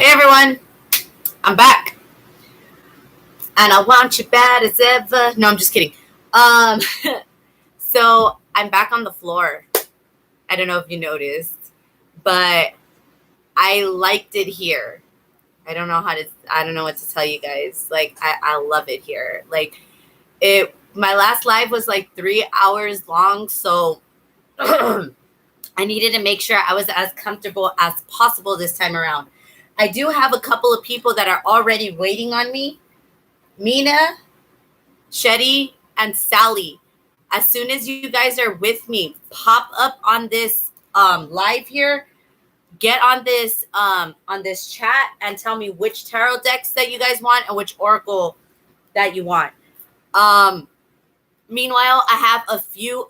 Hey everyone, I'm back, and I want you bad as ever. No, I'm just kidding. Um, so I'm back on the floor. I don't know if you noticed, but I liked it here. I don't know how to. I don't know what to tell you guys. Like I love it here. Like it. My last live was like 3 hours long, so I needed to make sure I was as comfortable as possible this time around. I do have a couple of people that are already waiting on me. Mina, Shetty, and Sally. As soon as you guys are with me, pop up on this live here. Get on this chat and tell me which tarot decks that you guys want and which oracle that you want. Meanwhile, I have a few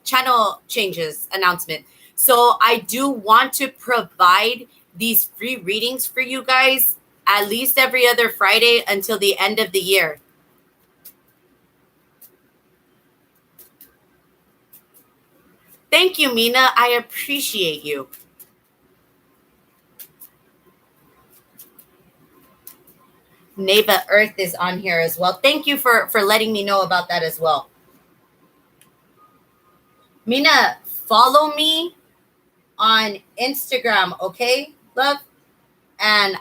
channel changes announcement. So I do want to provide these free readings for you guys at least every other Friday until the end of the year. Thank you, Mina. I appreciate you. Neva Earth is on here as well. Thank you for letting me know about that as well. Mina, follow me on Instagram, okay, love? And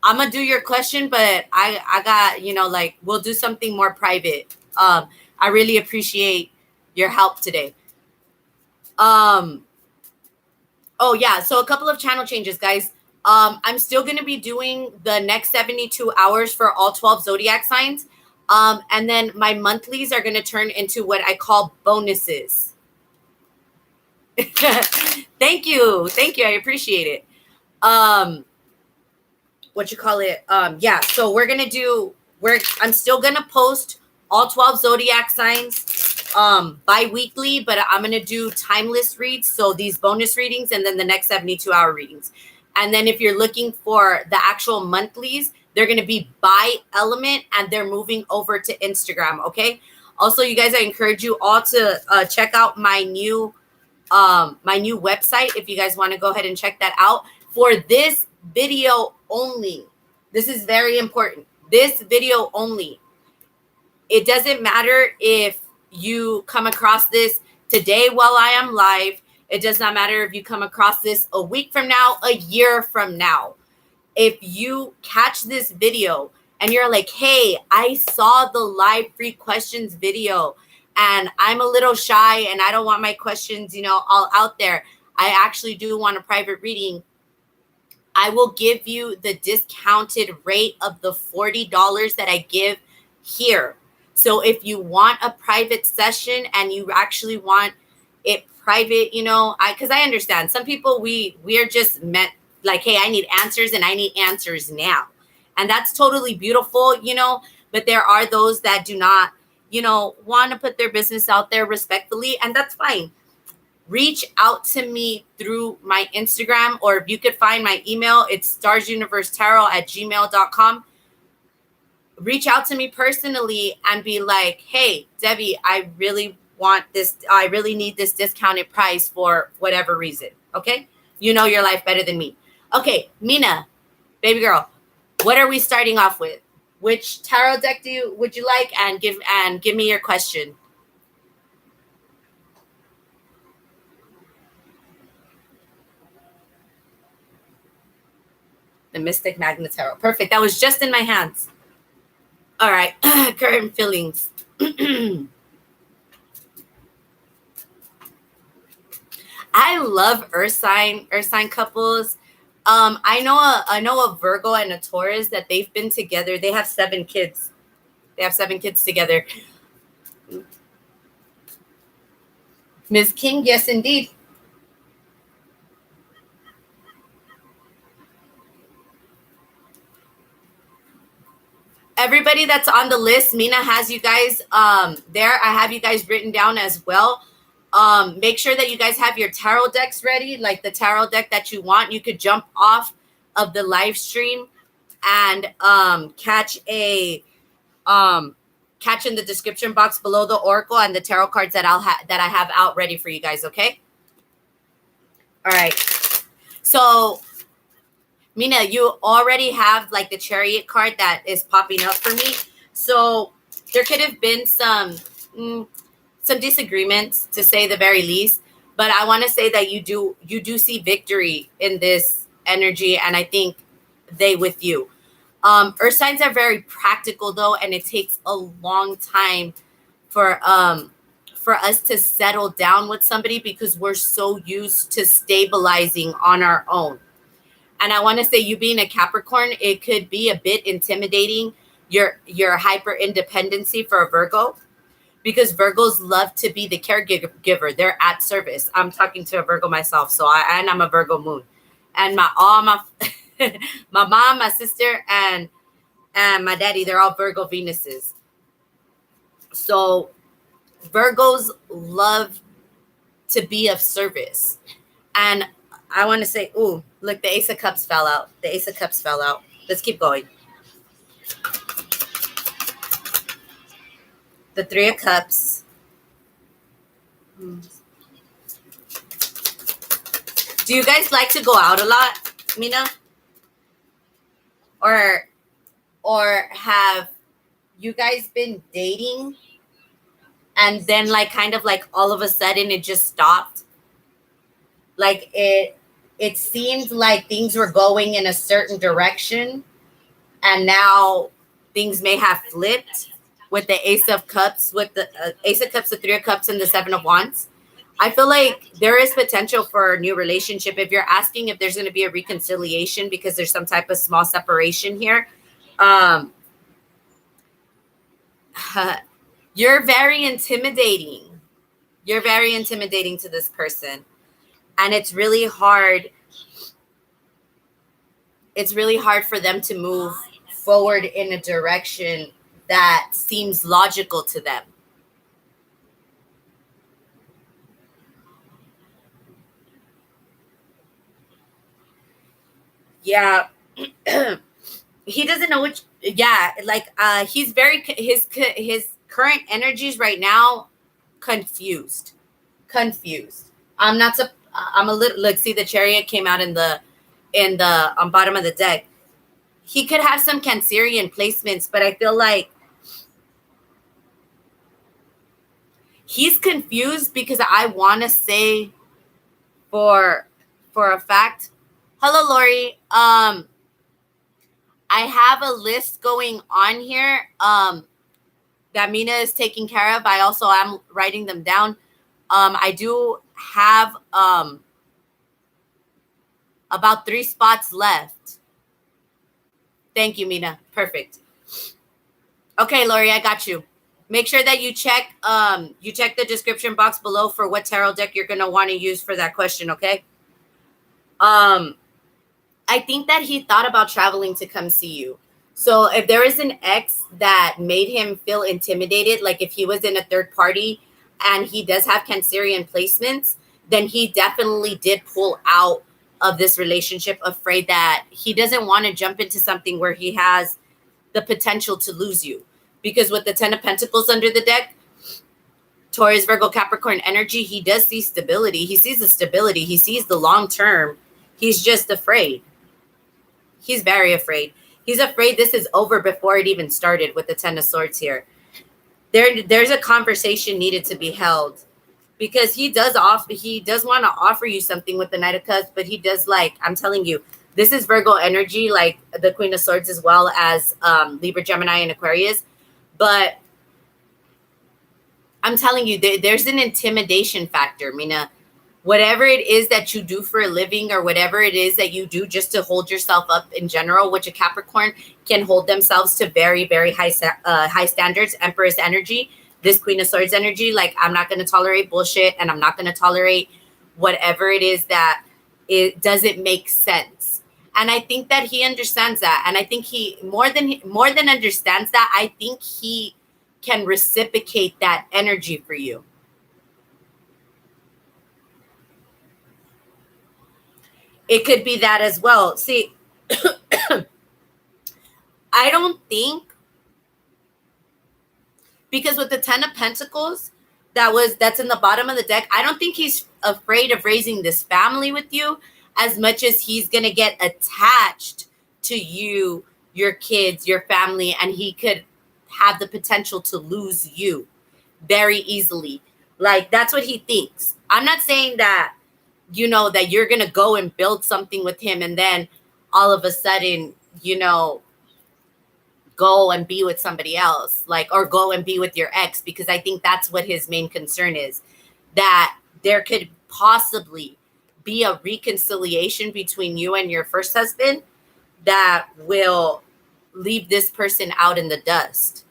I'm gonna do your question, but I got, like, we'll do something more private. I really appreciate your help today. Oh yeah, so a couple of channel changes, guys. I'm still gonna be doing the next 72 hours for all 12 zodiac signs. And then my monthlies are gonna turn into what I call bonuses. Thank you. I appreciate it. What you call it? Yeah. So I'm still gonna post all 12 zodiac signs bi-weekly, but I'm gonna do timeless reads. So these bonus readings and then the next 72-hour readings. And then if you're looking for the actual monthlies, they're gonna be by element and they're moving over to Instagram. Okay. Also, you guys, I encourage you all to check out my new website if you guys want to go ahead and check that out. For this video only, this is very important. This video only. It doesn't matter if you come across this today while I am live. It does not matter if you come across this a week from now, a year from now. If you catch this video and you're like, hey, I saw the live free questions video and I'm a little shy and I don't want my questions, all out there. I actually do want a private reading. I will give you the discounted rate of the $40 that I give here. So if you want a private session and you actually want it private, because I understand some people, we are just meant like, hey, I need answers and I need answers now. And that's totally beautiful, but there are those that do not, want to put their business out there respectfully, and that's fine. Reach out to me through my Instagram, or if you could find my email, it's starsuniversetarot@gmail.com. Reach out to me personally and be like, hey, Debbie, I really want this. I really need this discounted price for whatever reason. Okay. You know your life better than me. Okay. Mina, baby girl, what are we starting off with? Which tarot deck would you like? And give me your question. The Mystic Magna Tarot. Perfect. That was just in my hands. All right. Current feelings. I love Earth sign couples. I know a Virgo and a Taurus that they've been together. They have 7 kids. Together. Ms. King, yes, indeed. Everybody that's on the list, Mina has you guys there. I have you guys written down as well. Make sure that you guys have your tarot decks ready, like the tarot deck that you want. You could jump off of the live stream and catch in the description box below the oracle and the tarot cards that I have out ready for you guys. Okay. All right. So, Mina, you already have like the Chariot card that is popping up for me. So there could have been some disagreements, to say the very least. But I want to say that you do see victory in this energy, and I think they with you. Earth signs are very practical though, and it takes a long time for us to settle down with somebody because we're so used to stabilizing on our own. And I want to say, you being a Capricorn, it could be a bit intimidating, your hyper independency for a Virgo, because Virgos love to be the caregiver. They're at service. I'm talking to a Virgo myself, and I'm a Virgo moon, and my my mom, my sister, and my daddy, they're all Virgo Venuses. So Virgos love to be of service. And I want to say, ooh, look, the Ace of Cups fell out. The Ace of Cups fell out. Let's keep going. The Three of Cups. Do you guys like to go out a lot, Mina? Or have you guys been dating and then like kind of like all of a sudden it just stopped? Like it seemed like things were going in a certain direction, and now things may have flipped with the Ace of Cups, with the Ace of Cups, the Three of Cups, and the Seven of Wands. I feel like there is potential for a new relationship. If you're asking if there's going to be a reconciliation because there's some type of small separation here, um, you're very intimidating. You're very intimidating to this person. And it's really hard. It's really hard for them to move forward in a direction that seems logical to them. Yeah. He doesn't know which, yeah, like he's very his current energies right now confused. Confused. I'm a little, look, see, the Chariot came out in the bottom of the deck. He could have some Cancerian placements, but I feel like he's confused because I want to say for a fact. Hello, Lori. I have a list going on here that Mina is taking care of. I also am writing them down. I do have about 3 spots left. Thank you, Mina. Perfect. Okay, Lori, I got you. Make sure that you check the description box below for what tarot deck you're gonna want to use for that question, okay? I think that he thought about traveling to come see you. So if there is an ex that made him feel intimidated, like if he was in a third party and he does have Cancerian placements, then he definitely did pull out of this relationship, afraid that he doesn't want to jump into something where he has the potential to lose you. Because with the 10 of Pentacles under the deck, Taurus, Virgo, Capricorn energy, he does see stability. He sees the stability. He sees the long term. He's just afraid. He's very afraid. He's afraid this is over before it even started with the 10 of Swords here. There's a conversation needed to be held, because he does want to offer you something with the Knight of Cups, but he does, like, I'm telling you, this is Virgo energy, like the Queen of Swords, as well as Libra, Gemini, and Aquarius. But I'm telling you, there's an intimidation factor, Mina. Whatever it is that you do for a living, or whatever it is that you do just to hold yourself up in general, which a Capricorn can hold themselves to very, very high standards. Empress energy, this Queen of Swords energy, like, I'm not going to tolerate bullshit, and I'm not going to tolerate whatever it is that it doesn't make sense. And I think that he understands that. And I think he more than understands that, I think he can reciprocate that energy for you. It could be that as well. See, I don't think, because with the 10 of Pentacles, that's in the bottom of the deck, I don't think he's afraid of raising this family with you. as much as he's going to get attached to you, your kids, your family, and he could have the potential to lose you very easily. Like, that's what he thinks. I'm not saying that, you know, that you're going to go and build something with him and then all of a sudden, you know, go and be with somebody else, like, or go and be with your ex, because I think that's what his main concern is, that there could possibly be a reconciliation between you and your first husband that will leave this person out in the dust.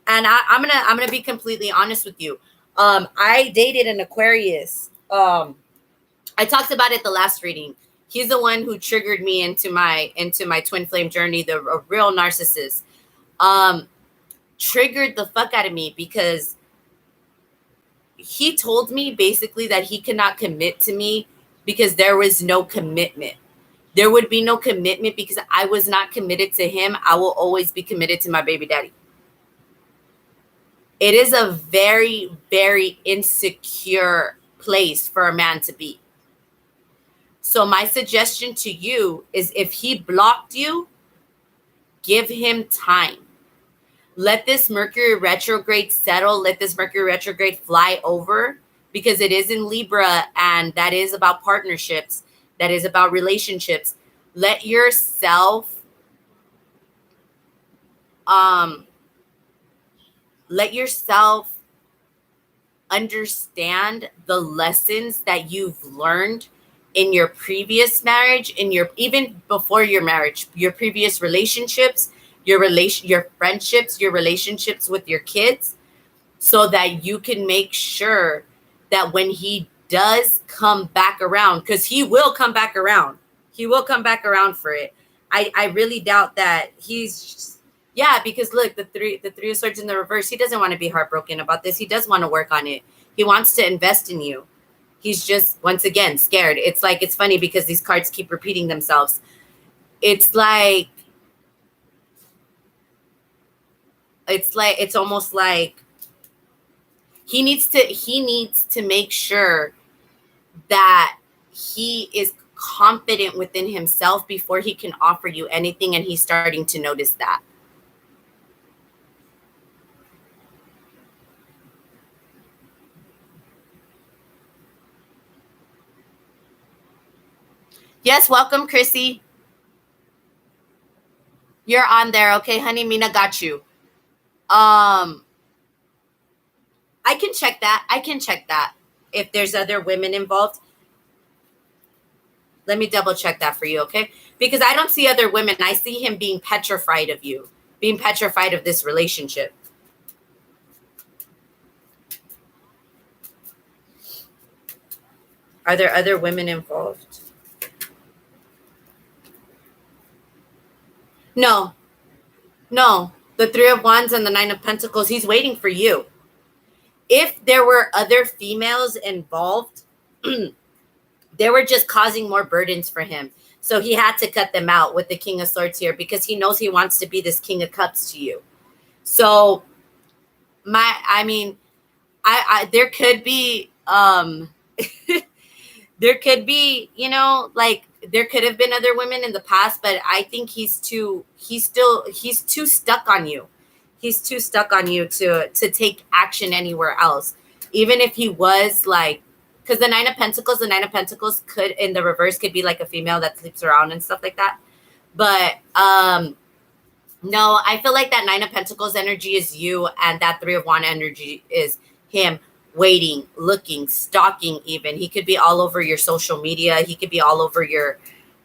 And I'm gonna be completely honest with you. I dated an Aquarius. I talked about it the last reading. He's the one who triggered me into my twin flame journey, a real narcissist. Triggered the fuck out of me because he told me basically that he could not commit to me because there was no commitment. There would be no commitment because I was not committed to him. I will always be committed to my baby daddy. It is a very, very insecure place for a man to be. So my suggestion to you is, if he blocked you, give him time. Let this Mercury retrograde settle. Let this Mercury retrograde fly over, because it is in Libra, and that is about partnerships. That is about relationships. Let yourself understand the lessons that you've learned in your previous marriage, in your, even before your marriage, your previous relationships, your friendships, your relationships with your kids, so that you can make sure that when he does come back around, because he will come back around. He will come back around for it. I really doubt that he's, yeah, because look, the three of swords in the reverse, he doesn't want to be heartbroken about this. He does want to work on it. He wants to invest in you. He's just, once again, scared. It's like, it's funny because these cards keep repeating themselves. It's almost like he needs to make sure that he is confident within himself before he can offer you anything, and he's starting to notice that. Yes, welcome, Chrissy. You're on there, okay, honey. Mina got you. I can check that. If there's other women involved, let me double check that for you, okay? Because I don't see other women. I see him being petrified of you, being petrified of this relationship. Are there other women involved? No. The Three of Wands and the Nine of Pentacles, he's waiting for you. If there were other females involved, they were just causing more burdens for him. So he had to cut them out with the King of Swords here, because he knows he wants to be this King of Cups to you. So there could be, there could be, you know, like, there could have been other women in the past, but I think he's too stuck on you. He's too stuck on you to take action anywhere else. Even if he was like, because the Nine of Pentacles could, in the reverse, could be like a female that sleeps around and stuff like that. But no, I feel like that Nine of Pentacles energy is you, and that Three of Wands energy is him waiting, looking, stalking even. He could be all over your social media. He could be all over your,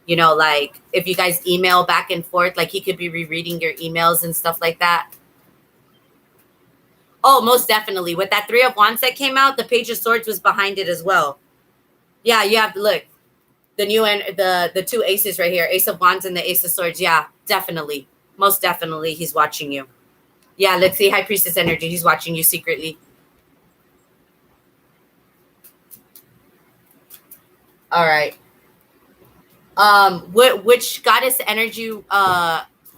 you know, like, if you guys email back and forth, like, he could be rereading your emails and stuff like that. Oh, most definitely. With that Three of Wands that came out, the Page of Swords was behind it as well. Yeah, you have to look. The new and the two aces right here, Ace of Wands and the Ace of Swords. Yeah, definitely. Most definitely he's watching you. Yeah, let's see. High Priestess energy. He's watching you secretly. All right. Which goddess energy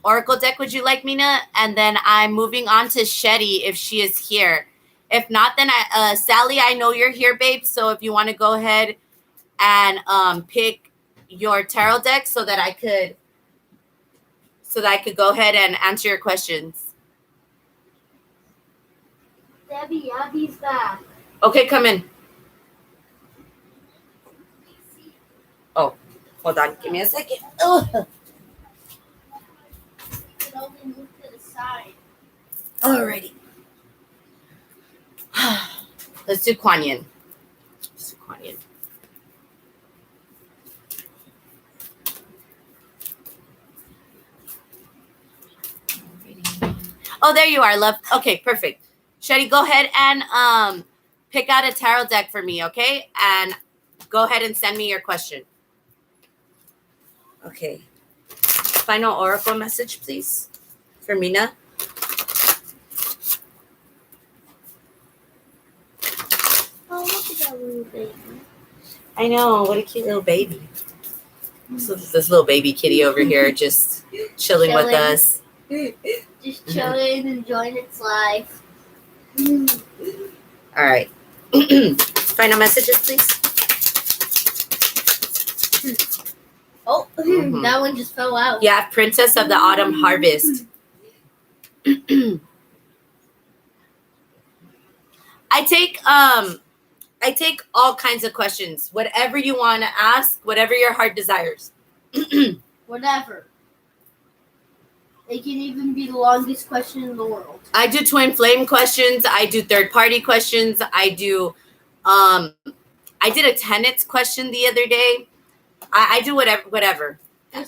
oracle deck would you like, Mina? And then I'm moving on to Shetty if she is here. If not, then Sally, I know you're here, babe. So if you want to go ahead and pick your tarot deck so that I could go ahead and answer your questions. Debbie, Abby's back. Okay, come in. Oh, hold on. Give me a second. Ugh. You can only move to the side. Alrighty. Let's do Kuan Yin. Let's do Kuan Yin. Oh, there you are, love. Okay, perfect. Shetty, go ahead and pick out a tarot deck for me, okay? And go ahead and send me your question. Okay. Final oracle message, please, for Mina. Oh, look at that little baby. I know. What a cute little baby. So this little baby kitty over here just chilling with us. Just chilling, enjoying its life. All right. Final messages, please. Oh, that one just fell out. Yeah, Princess of the Autumn Harvest. I take all kinds of questions. Whatever you want to ask, whatever your heart desires. Whatever. It can even be the longest question in the world. I do twin flame questions. I do third party questions. I do I did a tenets question the other day. I do whatever.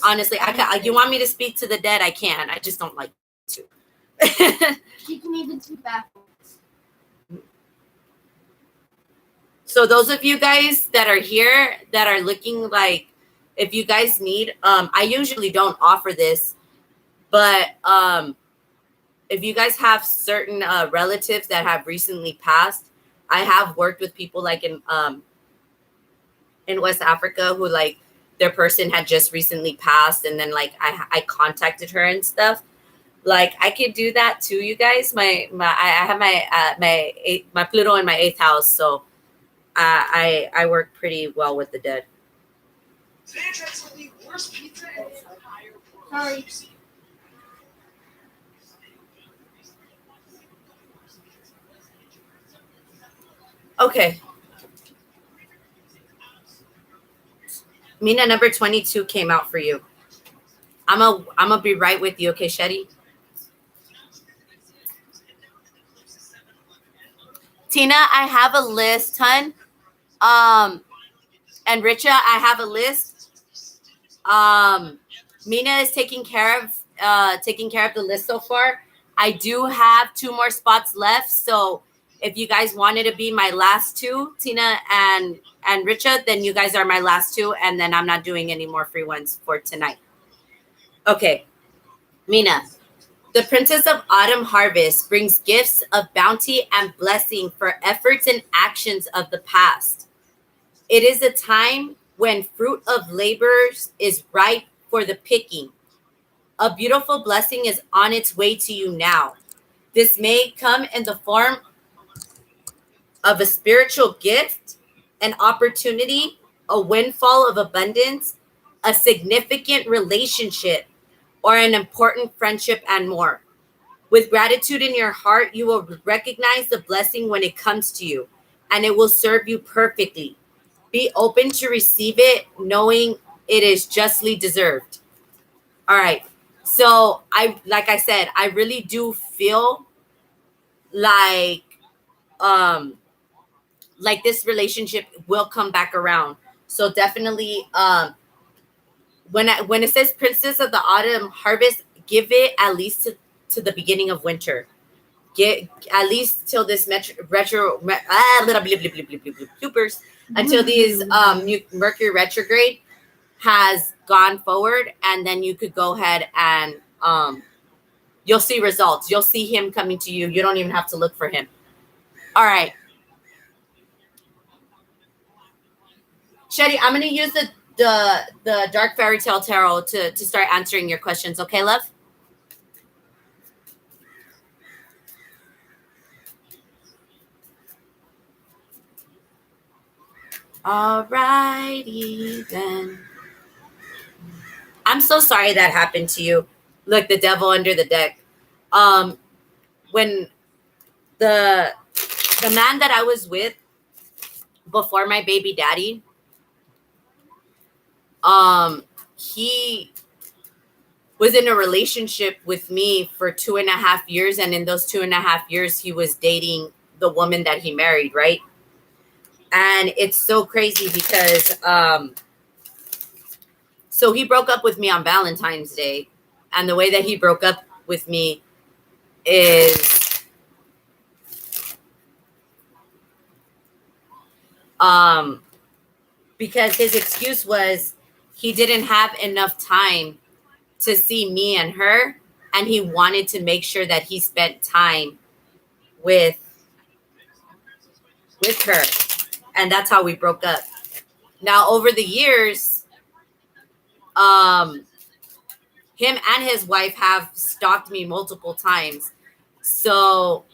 Honestly, you want me to speak to the dead, I can. I just don't like to. She can even speak backwards. So those of you guys that are here that are looking like, if you guys need, I usually don't offer this, but if you guys have certain relatives that have recently passed, I have worked with people like in West Africa who like their person had just recently passed, and then like I contacted her and stuff. Like I could do that too, you guys. I have my Pluto in my 8th house, so I work pretty well with the dead. Sorry. Okay. Mina, number 22 came out for you. I'm a be right with you, okay, Shetty? Tina, I have a list, hun. And Richa, I have a list. Mina is taking care of the list so far. I do have 2 more spots left, so if you guys wanted to be my last 2, Tina and Richa, then you guys are my last 2, and then I'm not doing any more free ones for tonight. Okay, Mina, the Princess of Autumn Harvest brings gifts of bounty and blessing for efforts and actions of the past. It is a time when fruit of labors is ripe for the picking. A beautiful blessing is on its way to you now. This may come in the form of a spiritual gift, an opportunity, a windfall of abundance, a significant relationship, or an important friendship, and more. With gratitude in your heart, you will recognize the blessing when it comes to you, and it will serve you perfectly. Be open to receive it, knowing it is justly deserved. All right. So like I said, I really do feel like this relationship will come back around. So definitely when it says Princess of the Autumn Harvest, give it at least to the beginning of winter. Get at least till this until these Mercury retrograde has gone forward, and then you could go ahead and you'll see results. You'll see him coming to you. You don't even have to look for him. All right. Shetty, I'm going to use the Dark Fairytale Tarot to start answering your questions. Okay, love? All righty then. I'm so sorry that happened to you. Look, the devil under the deck. When the man that I was with before my baby daddy, he was in a relationship with me for 2.5 years, and in those 2.5 years he was dating the woman that he married, right? And it's so crazy because so he broke up with me on Valentine's Day, and the way that he broke up with me is because his excuse was he didn't have enough time to see me and her, and he wanted to make sure that he spent time with her, and that's how we broke up. Now over the years, him and his wife have stalked me multiple times. So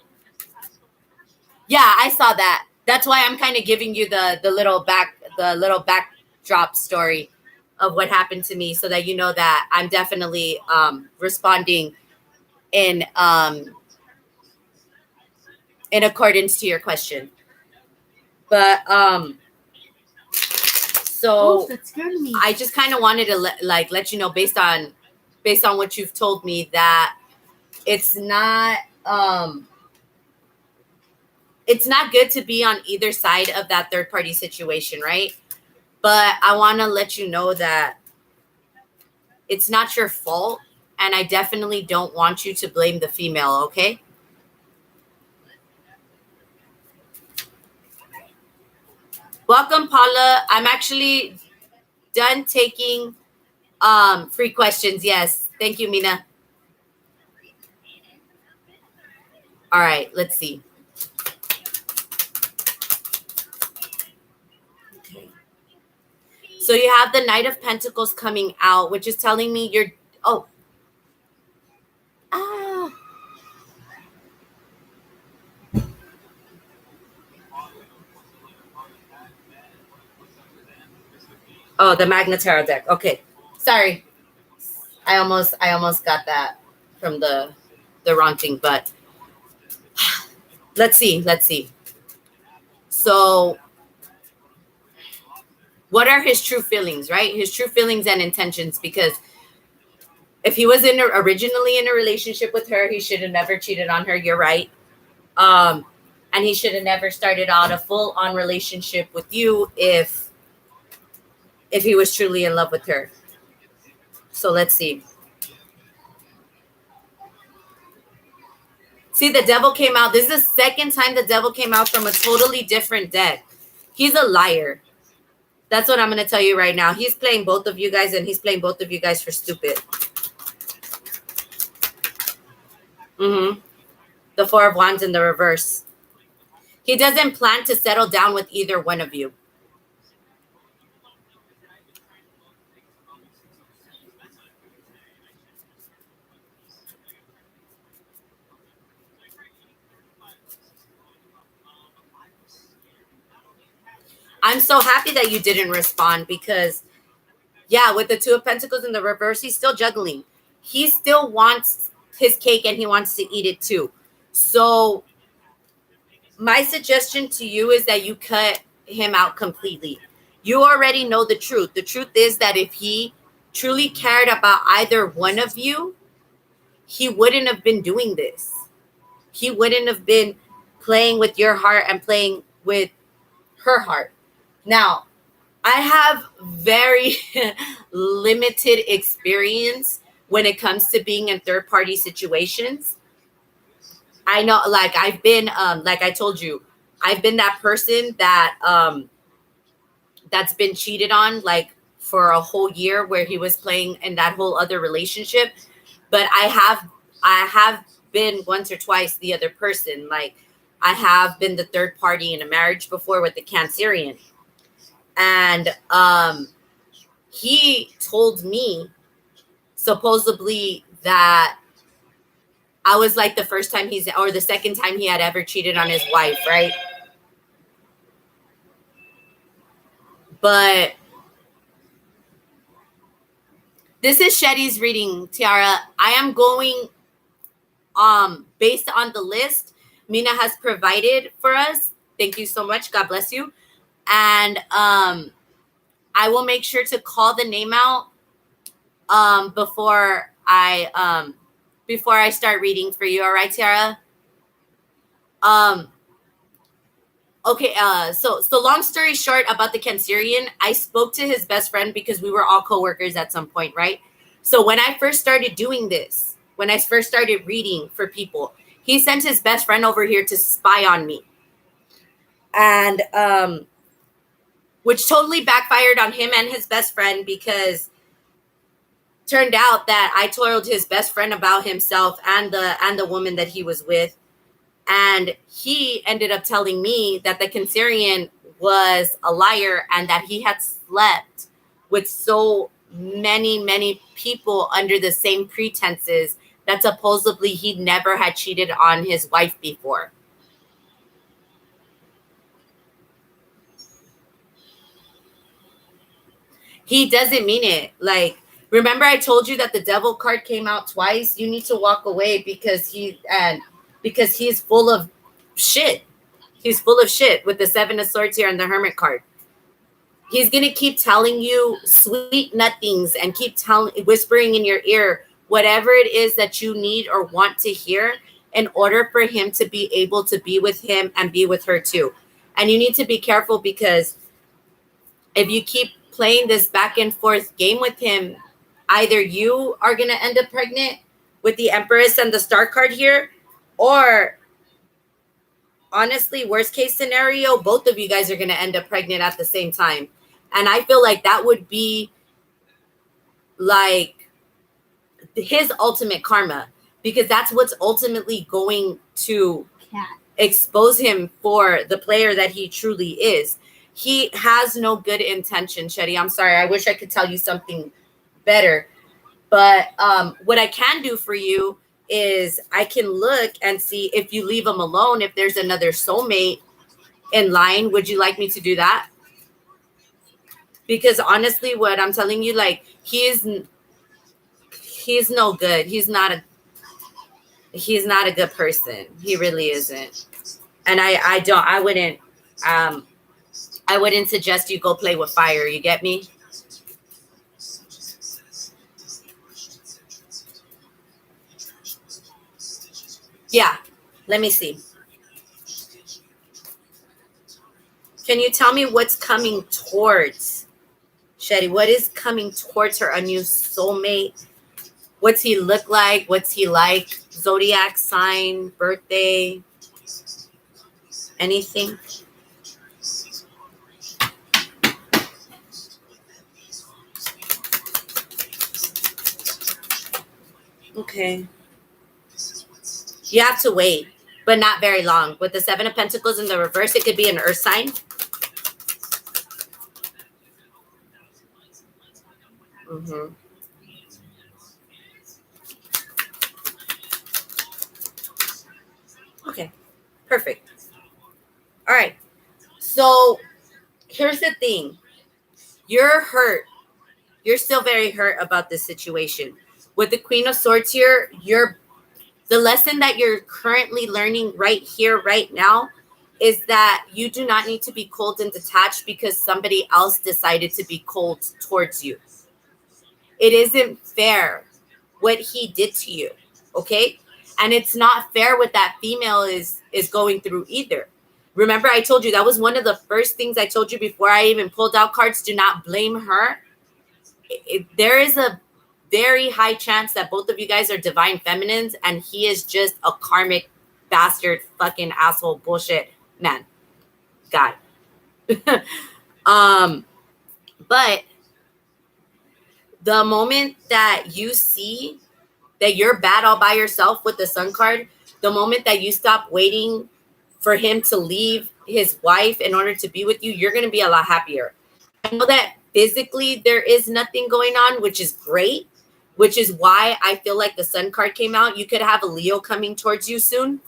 yeah, I saw that. That's why I'm kind of giving you the little backdrop story of what happened to me, so that you know that I'm definitely responding in accordance to your question. But so that scared me. I just kind of wanted to let you know, based on what you've told me, that it's not good to be on either side of that third party situation, right? But I want to let you know that it's not your fault, and I definitely don't want you to blame the female, okay? Welcome, Paula. I'm actually done taking free questions. Yes. Thank you, Mina. All right, let's see. Okay. So you have the Knight of Pentacles coming out, which is telling me you're the Magna Tarot deck. Okay. Sorry. I almost got that from the wrong thing, but let's see. So what are his true feelings, right? His true feelings and intentions, because if he was originally in a relationship with her, he should have never cheated on her. You're right. And he should have never started out a full-on relationship with you if he was truly in love with her. So let's see. See, the devil came out. This is the second time the devil came out from a totally different deck. He's a liar. That's what I'm going to tell you right now. He's playing both of you guys, and he's playing both of you guys for stupid. The Four of Wands in the reverse. He doesn't plan to settle down with either one of you. I'm so happy that you didn't respond, because, yeah, with the Two of Pentacles in the reverse, he's still juggling. He still wants his cake, and he wants to eat it too. So my suggestion to you is that you cut him out completely. You already know the truth. The truth is that if he truly cared about either one of you, he wouldn't have been doing this. He wouldn't have been playing with your heart and playing with her heart. Now, I have very limited experience when it comes to being in third-party situations. I know, like, I've been, like I told you, I've been that person that that's been cheated on, like, for a whole year, where he was playing in that whole other relationship. But I have been once or twice the other person. Like, I have been the third party in a marriage before with the Cancerian. And he told me supposedly that I was like the first time or the second time he had ever cheated on his wife, right? But This is Shetty's reading, Tiara. I am going based on the list Mina has provided for us. Thank you so much. God bless you. And I will make sure to call the name out before I start reading for you. All right, Tiara? Okay, so long story short about the Cancerian, I spoke to his best friend because we were all coworkers at some point, right? So when I first started doing this, when I first started reading for people, he sent his best friend over here to spy on me. And which totally backfired on him and his best friend, because turned out that I told his best friend about himself and the woman that he was with. And he ended up telling me that the Cancerian was a liar and that he had slept with so many people under the same pretenses that supposedly he never had cheated on his wife before. He doesn't mean it. Like, remember I told you that the devil card came out twice? You need to walk away because he's full of shit. He's full of shit with the Seven of Swords here and the Hermit card. He's going to keep telling you sweet nothings and keep whispering in your ear whatever it is that you need or want to hear in order for him to be able to be with him and be with her too. And you need to be careful, because if you keep playing this back and forth game with him, either you are going to end up pregnant with the Empress and the Star card here, or honestly, worst case scenario, both of you guys are going to end up pregnant at the same time. And I feel like that would be like his ultimate karma, because that's what's ultimately going to expose him for the player that he truly is. He has no good intention, Shetty. I'm sorry. I wish I could tell you something better. But what I can do for you is I can look and see if you leave him alone, if there's another soulmate in line. Would you like me to do that? Because honestly, what I'm telling you, like, he's no good. He's not a good person. He really isn't. And I wouldn't suggest you go play with fire. You get me? Yeah. Let me see. Can you tell me what's coming towards Shetty? What is coming towards her? A new soulmate? What's he look like? What's he like? Zodiac sign, birthday, anything? Okay. You have to wait, but not very long. With the Seven of Pentacles in the reverse, it could be an earth sign. Mm-hmm. Okay, perfect. All right. So here's the thing. You're hurt. You're still very hurt about this situation. With the Queen of Swords here, the lesson that you're currently learning right here, right now, is that you do not need to be cold and detached because somebody else decided to be cold towards you. It isn't fair what he did to you, okay? And it's not fair what that female is going through either. Remember, I told you that was one of the first things I told you before I even pulled out cards. Do not blame her. There is a very high chance that both of you guys are divine feminines and he is just a karmic bastard fucking asshole bullshit man. God. But the moment that you see that you're bad all by yourself with the Sun card, the moment that you stop waiting for him to leave his wife in order to be with you, you're going to be a lot happier. I know that physically there is nothing going on, which is great, which is why I feel like the Sun card came out. You could have a Leo coming towards you soon.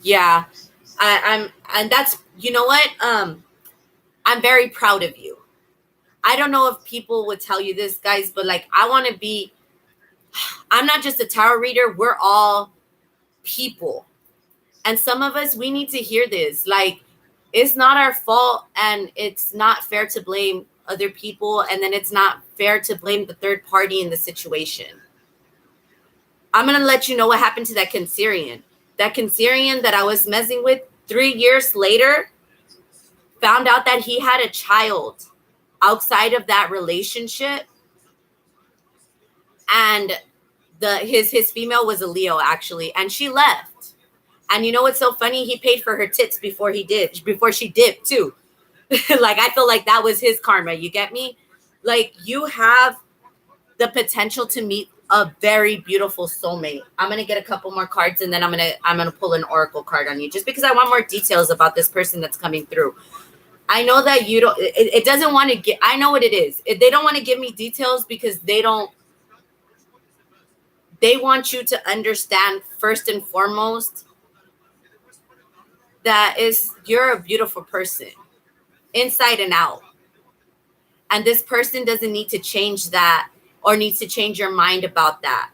Yeah, and you know what? I'm very proud of you. I don't know if people would tell you this, guys, but like, I want to be, I'm not just a tarot reader. We're all people. And some of us, we need to hear this. Like, it's not our fault, and it's not fair to blame other people. And then it's not fair to blame the third party in the situation. I'm going to let you know what happened to that Cancerian. That Cancerian that I was messing with 3 years later found out that he had a child outside of that relationship. And his female was a Leo, actually. And she left. And you know what's so funny? He paid for her tits before she dipped too. Like, I feel like that was his karma. You get me? Like, you have the potential to meet a very beautiful soulmate. I'm gonna get a couple more cards, and then I'm gonna pull an oracle card on you, just because I want more details about this person that's coming through. I know that you don't. It doesn't want to get. I know what it is. They don't want to give me details because they don't. They want you to understand first and foremost that you're a beautiful person, inside and out. And this person doesn't need to change that or needs to change your mind about that.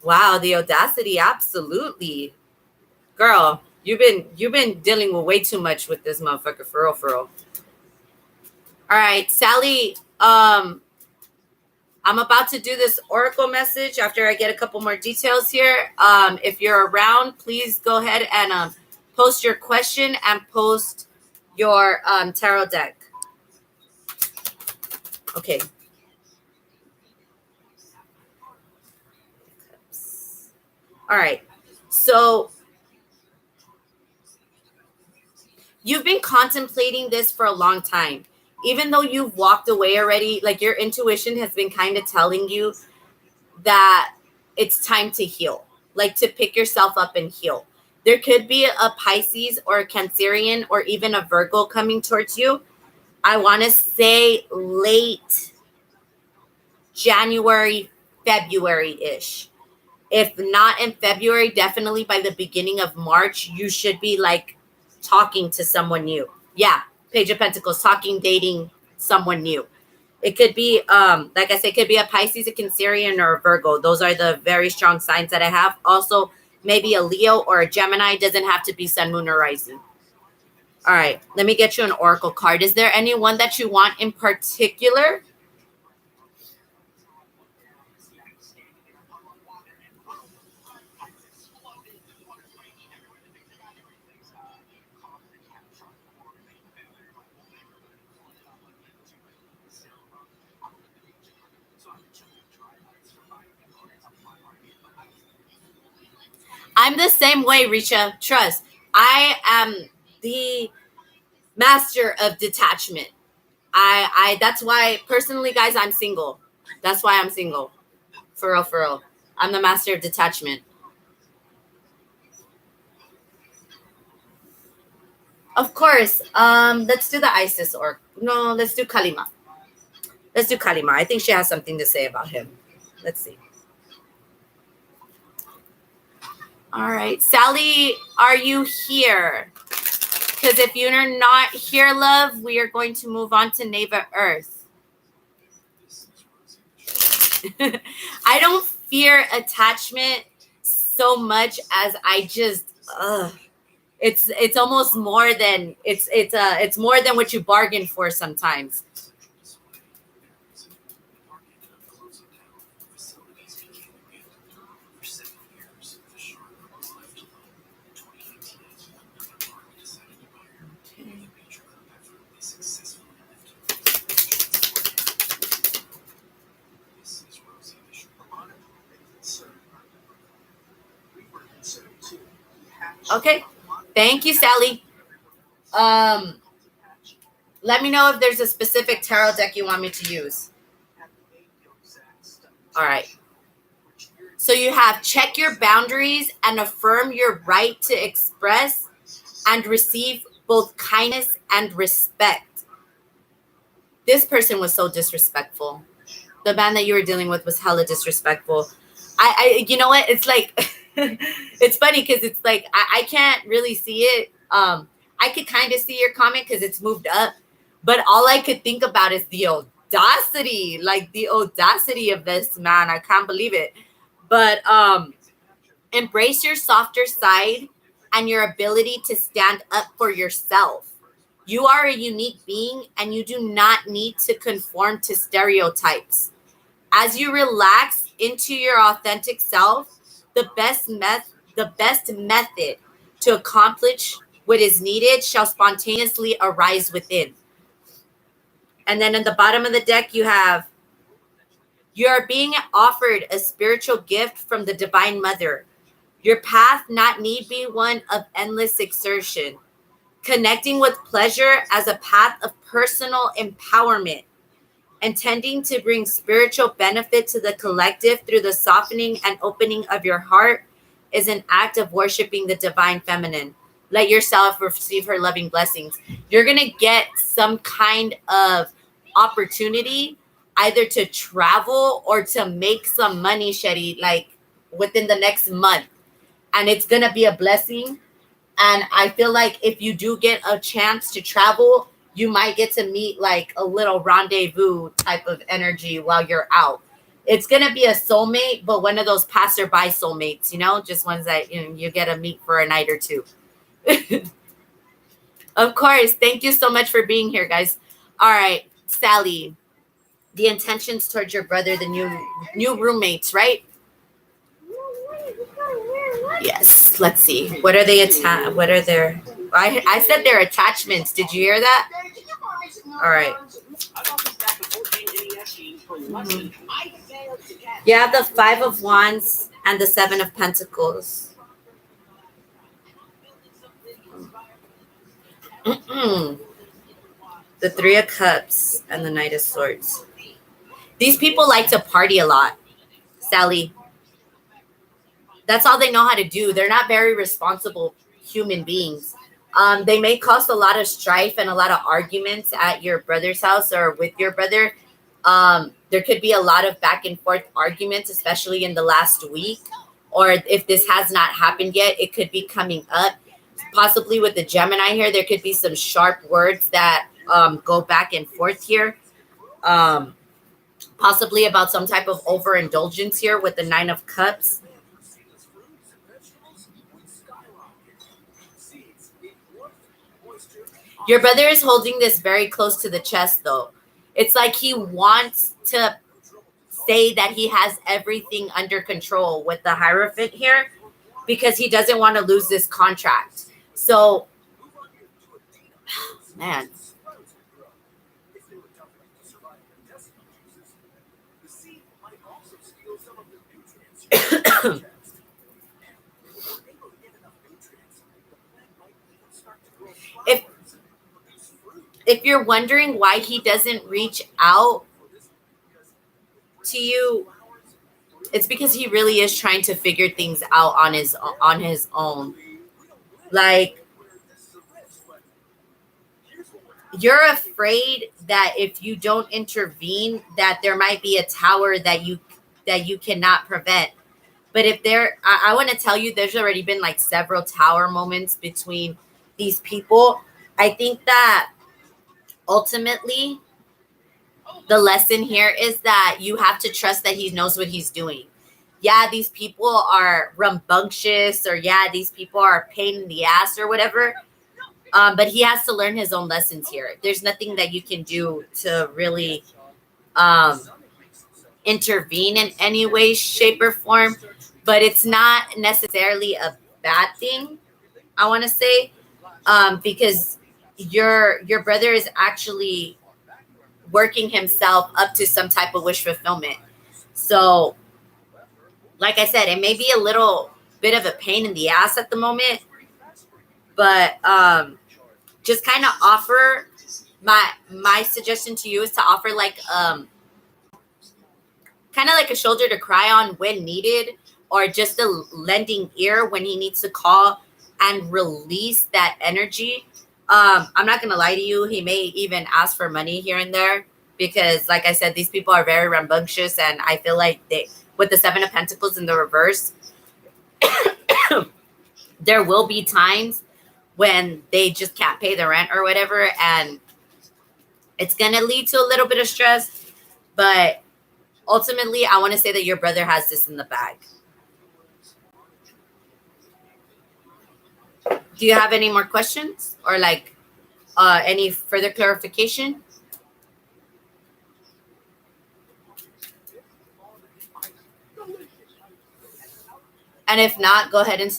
Wow, the audacity, absolutely. Girl, you've been dealing with way too much with this motherfucker, for real, for real. All right, Sally, I'm about to do this oracle message after I get a couple more details here. If you're around, please go ahead and post your question and post your tarot deck. Okay. All right. So you've been contemplating this for a long time. Even though you've walked away already, like, your intuition has been kind of telling you that it's time to heal, like to pick yourself up and heal. There could be a Pisces or a Cancerian or even a Virgo coming towards you. I want to say late January, February-ish. If not in February, definitely by the beginning of March, you should be like talking to someone new. Yeah, Page of Pentacles, talking, dating someone new. It could be, like I said, it could be a Pisces, a Cancerian, or a Virgo. Those are the very strong signs that I have. Also, maybe a Leo or a Gemini. Doesn't have to be Sun, Moon, or Rising. All right, let me get you an oracle card. Is there anyone that you want in particular? I'm the same way, Risha. Trust. I am the master of detachment. I that's why personally, guys, I'm single. That's why I'm single. For real, for real. I'm the master of detachment. Of course. Let's do the Isis, or no, let's do Kalima. Let's do Kalima. I think she has something to say about him. Let's see. All right. Sally, are you here? Because if you're not here, love, we are going to move on to Neva Earth. I don't fear attachment so much as I just it's almost more than it's more than what you bargained for sometimes. Okay. Thank you, Sally. Let me know if there's a specific tarot deck you want me to use. All right. So you have check your boundaries and affirm your right to express and receive both kindness and respect. This person was so disrespectful. The man that you were dealing with was hella disrespectful. I you know what? It's like it's funny because it's like I can't really see it. I could kind of see your comment because it's moved up, but all I could think about is the audacity, like the audacity of this man. I can't believe it. But embrace your softer side and your ability to stand up for yourself. You are a unique being and you do not need to conform to stereotypes. As you relax into your authentic self, the best method to accomplish what is needed shall spontaneously arise within. And then in the bottom of the deck, you are being offered a spiritual gift from the Divine Mother. Your path not need be one of endless exertion, connecting with pleasure as a path of personal empowerment, intending to bring spiritual benefit to the collective through the softening and opening of your heart is an act of worshiping the divine feminine. Let yourself receive her loving blessings. You're going to get some kind of opportunity either to travel or to make some money, Shetty, like within the next month. And it's going to be a blessing. And I feel like if you do get a chance to travel, you might get to meet like a little rendezvous type of energy while you're out. It's going to be a soulmate, but one of those passerby soulmates, you know, just ones that you get to meet for a night or two. Of course. Thank you so much for being here, guys. All right, Sally, the intentions towards your brother, the new roommates, right? Yes. Let's see. What are they what are their I said their attachments. Did you hear that? All right. Mm-hmm. You have the 5 of Wands and the 7 of Pentacles. The 3 of Cups and the Knight of Swords. These people like to party a lot, Sally. That's all they know how to do. They're not very responsible human beings. They may cause a lot of strife and a lot of arguments at your brother's house or with your brother. There could be a lot of back and forth arguments, especially in the last week. Or if this has not happened yet, it could be coming up. Possibly with the Gemini here, there could be some sharp words that go back and forth here. Possibly about some type of overindulgence here with the 9 of Cups. Your brother is holding this very close to the chest, though. It's like he wants to say that he has everything under control with the Hierophant here because he doesn't want to lose this contract. So, man. If you're wondering why he doesn't reach out to you, it's because he really is trying to figure things out on his own. Like, you're afraid that if you don't intervene, that there might be a tower that you cannot prevent. But if I want to tell you, there's already been like several tower moments between these people. I think that ultimately, the lesson here is that you have to trust that he knows what he's doing. Yeah, these people are rambunctious, or yeah, these people are a pain in the ass or whatever. But he has to learn his own lessons here. There's nothing that you can do to really intervene in any way, shape, or form. But it's not necessarily a bad thing, I want to say, because your brother is actually working himself up to some type of wish fulfillment. So, like I said, it may be a little bit of a pain in the ass at the moment, but just kind of offer my suggestion to you is to offer like kind of like a shoulder to cry on when needed, or just a lending ear when he needs to call and release that energy. I'm not gonna lie to you, he may even ask for money here and there because, like I said, these people are very rambunctious, and I feel like they, with the Seven of Pentacles in the reverse, there will be times when they just can't pay the rent or whatever, and it's going to lead to a little bit of stress. But ultimately, I want to say that your brother has this in the bag. Do you have any more questions or like any further clarification? And if not, go ahead and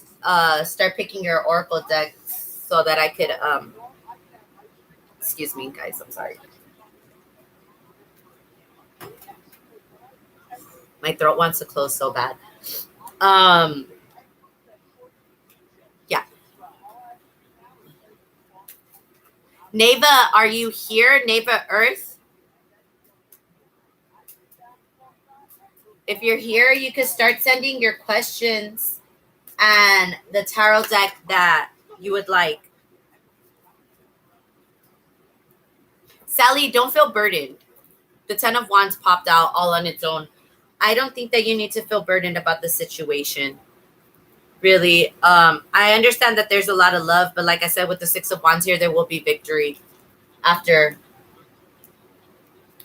start picking your oracle deck so that I could excuse me, guys, I'm sorry. My throat wants to close so bad. Yeah. Neva, are you here? Neva Earth? If you're here, you could start sending your questions and the tarot deck that you would like. Sally, don't feel burdened. The Ten of Wands popped out all on its own. I don't think that you need to feel burdened about the situation. Really. I understand that there's a lot of love, but like I said, with the Six of Wands here, there will be victory after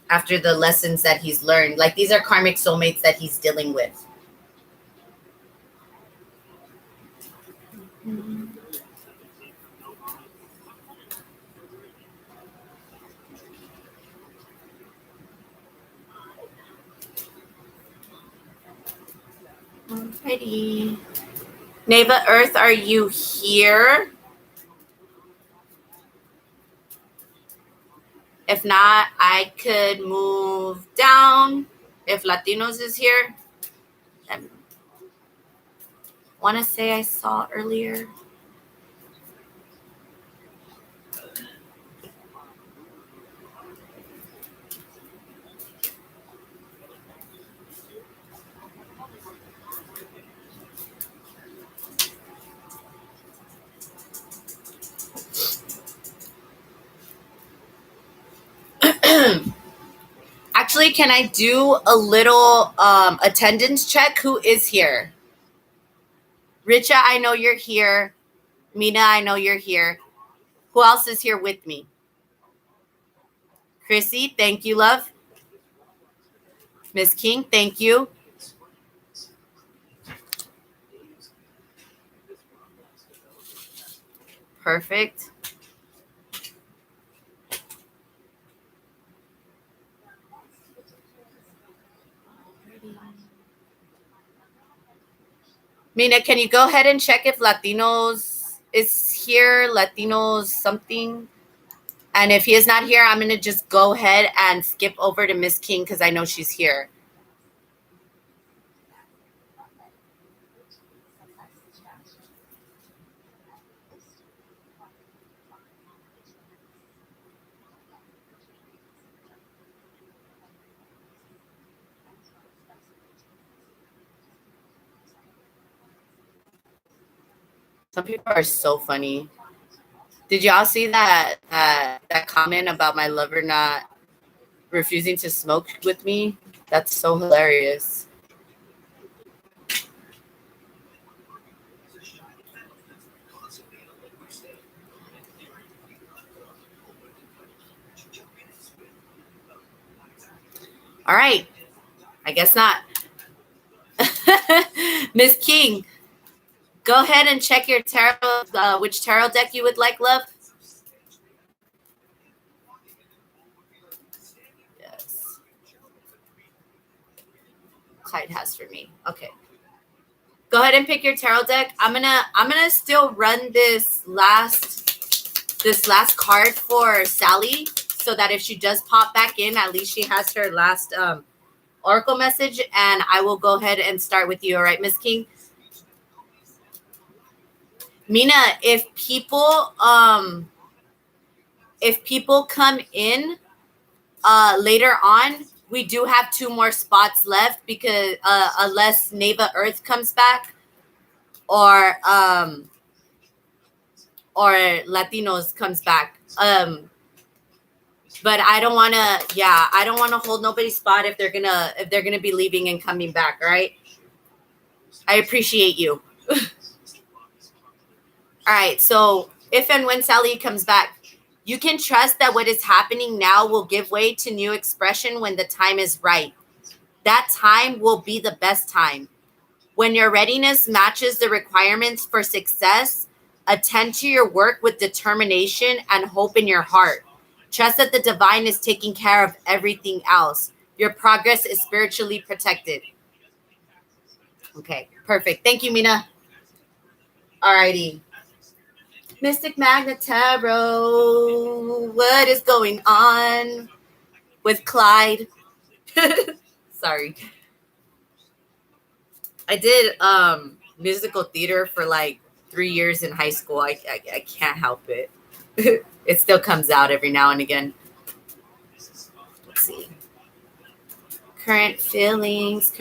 the lessons that he's learned. Like, these are karmic soulmates that he's dealing with. Alrighty. Neva Earth, are you here? If not, I could move down. If Latinos is here, I want to say I saw earlier. Actually, can I do a little attendance check? Who is here? Richa, I know you're here. Mina, I know you're here. Who else is here with me? Chrissy, thank you, love. Miss King, thank you. Perfect. Mina, can you go ahead and check if Latinos is here? Latinos something? And if he is not here, I'm going to just go ahead and skip over to Miss King because I know she's here. Some people are so funny. Did y'all see that comment about my lover not refusing to smoke with me? That's so hilarious. All right. I guess not. Miss King, go ahead and check your tarot, which tarot deck you would like, love. Yes. Clyde has for me. Okay. Go ahead and pick your tarot deck. I'm gonna still run this last card for Sally, so that if she does pop back in, at least she has her last oracle message, and I will go ahead and start with you. All right, Miss King. Mina, if people come in later on, we do have 2 more spots left, because unless Neva Earth comes back or Latinos comes back. But I don't want to, I don't want to hold nobody's spot if they're gonna be leaving and coming back. All right. I appreciate you. All right. So if and when Sally comes back, you can trust that what is happening now will give way to new expression when the time is right. That time will be the best time. When your readiness matches the requirements for success, attend to your work with determination and hope in your heart. Trust that the divine is taking care of everything else. Your progress is spiritually protected. Okay, perfect. Thank you, Mina. Alrighty. Mystic Magna Tarot. What is going on with Clyde? Sorry. I did musical theater for like 3 years in high school. I can't help it. It still comes out every now and again. Let's see. Current feelings.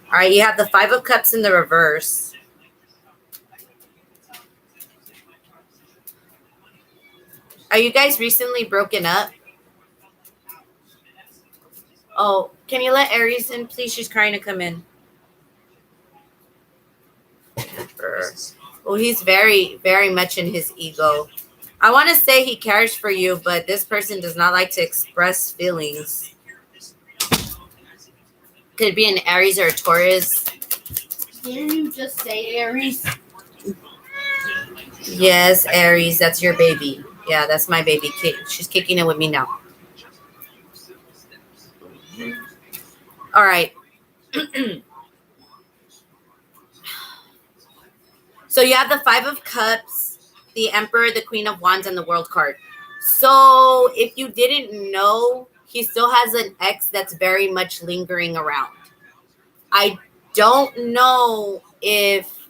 All right, you have the Five of Cups in the reverse. Are you guys recently broken up? Oh, can you let Aries in, please? She's trying to come in. Well, he's very, very much in his ego. I want to say he cares for you, but this person does not like to express feelings. Could be an Aries or a Taurus. Didn't you just say Aries? Yes, Aries, that's your baby. Yeah, that's my baby. She's kicking it with me now. All right. So you have the Five of Cups, the Emperor, the Queen of Wands, and the World card. So if you didn't know, he still has an ex that's very much lingering around. I don't know if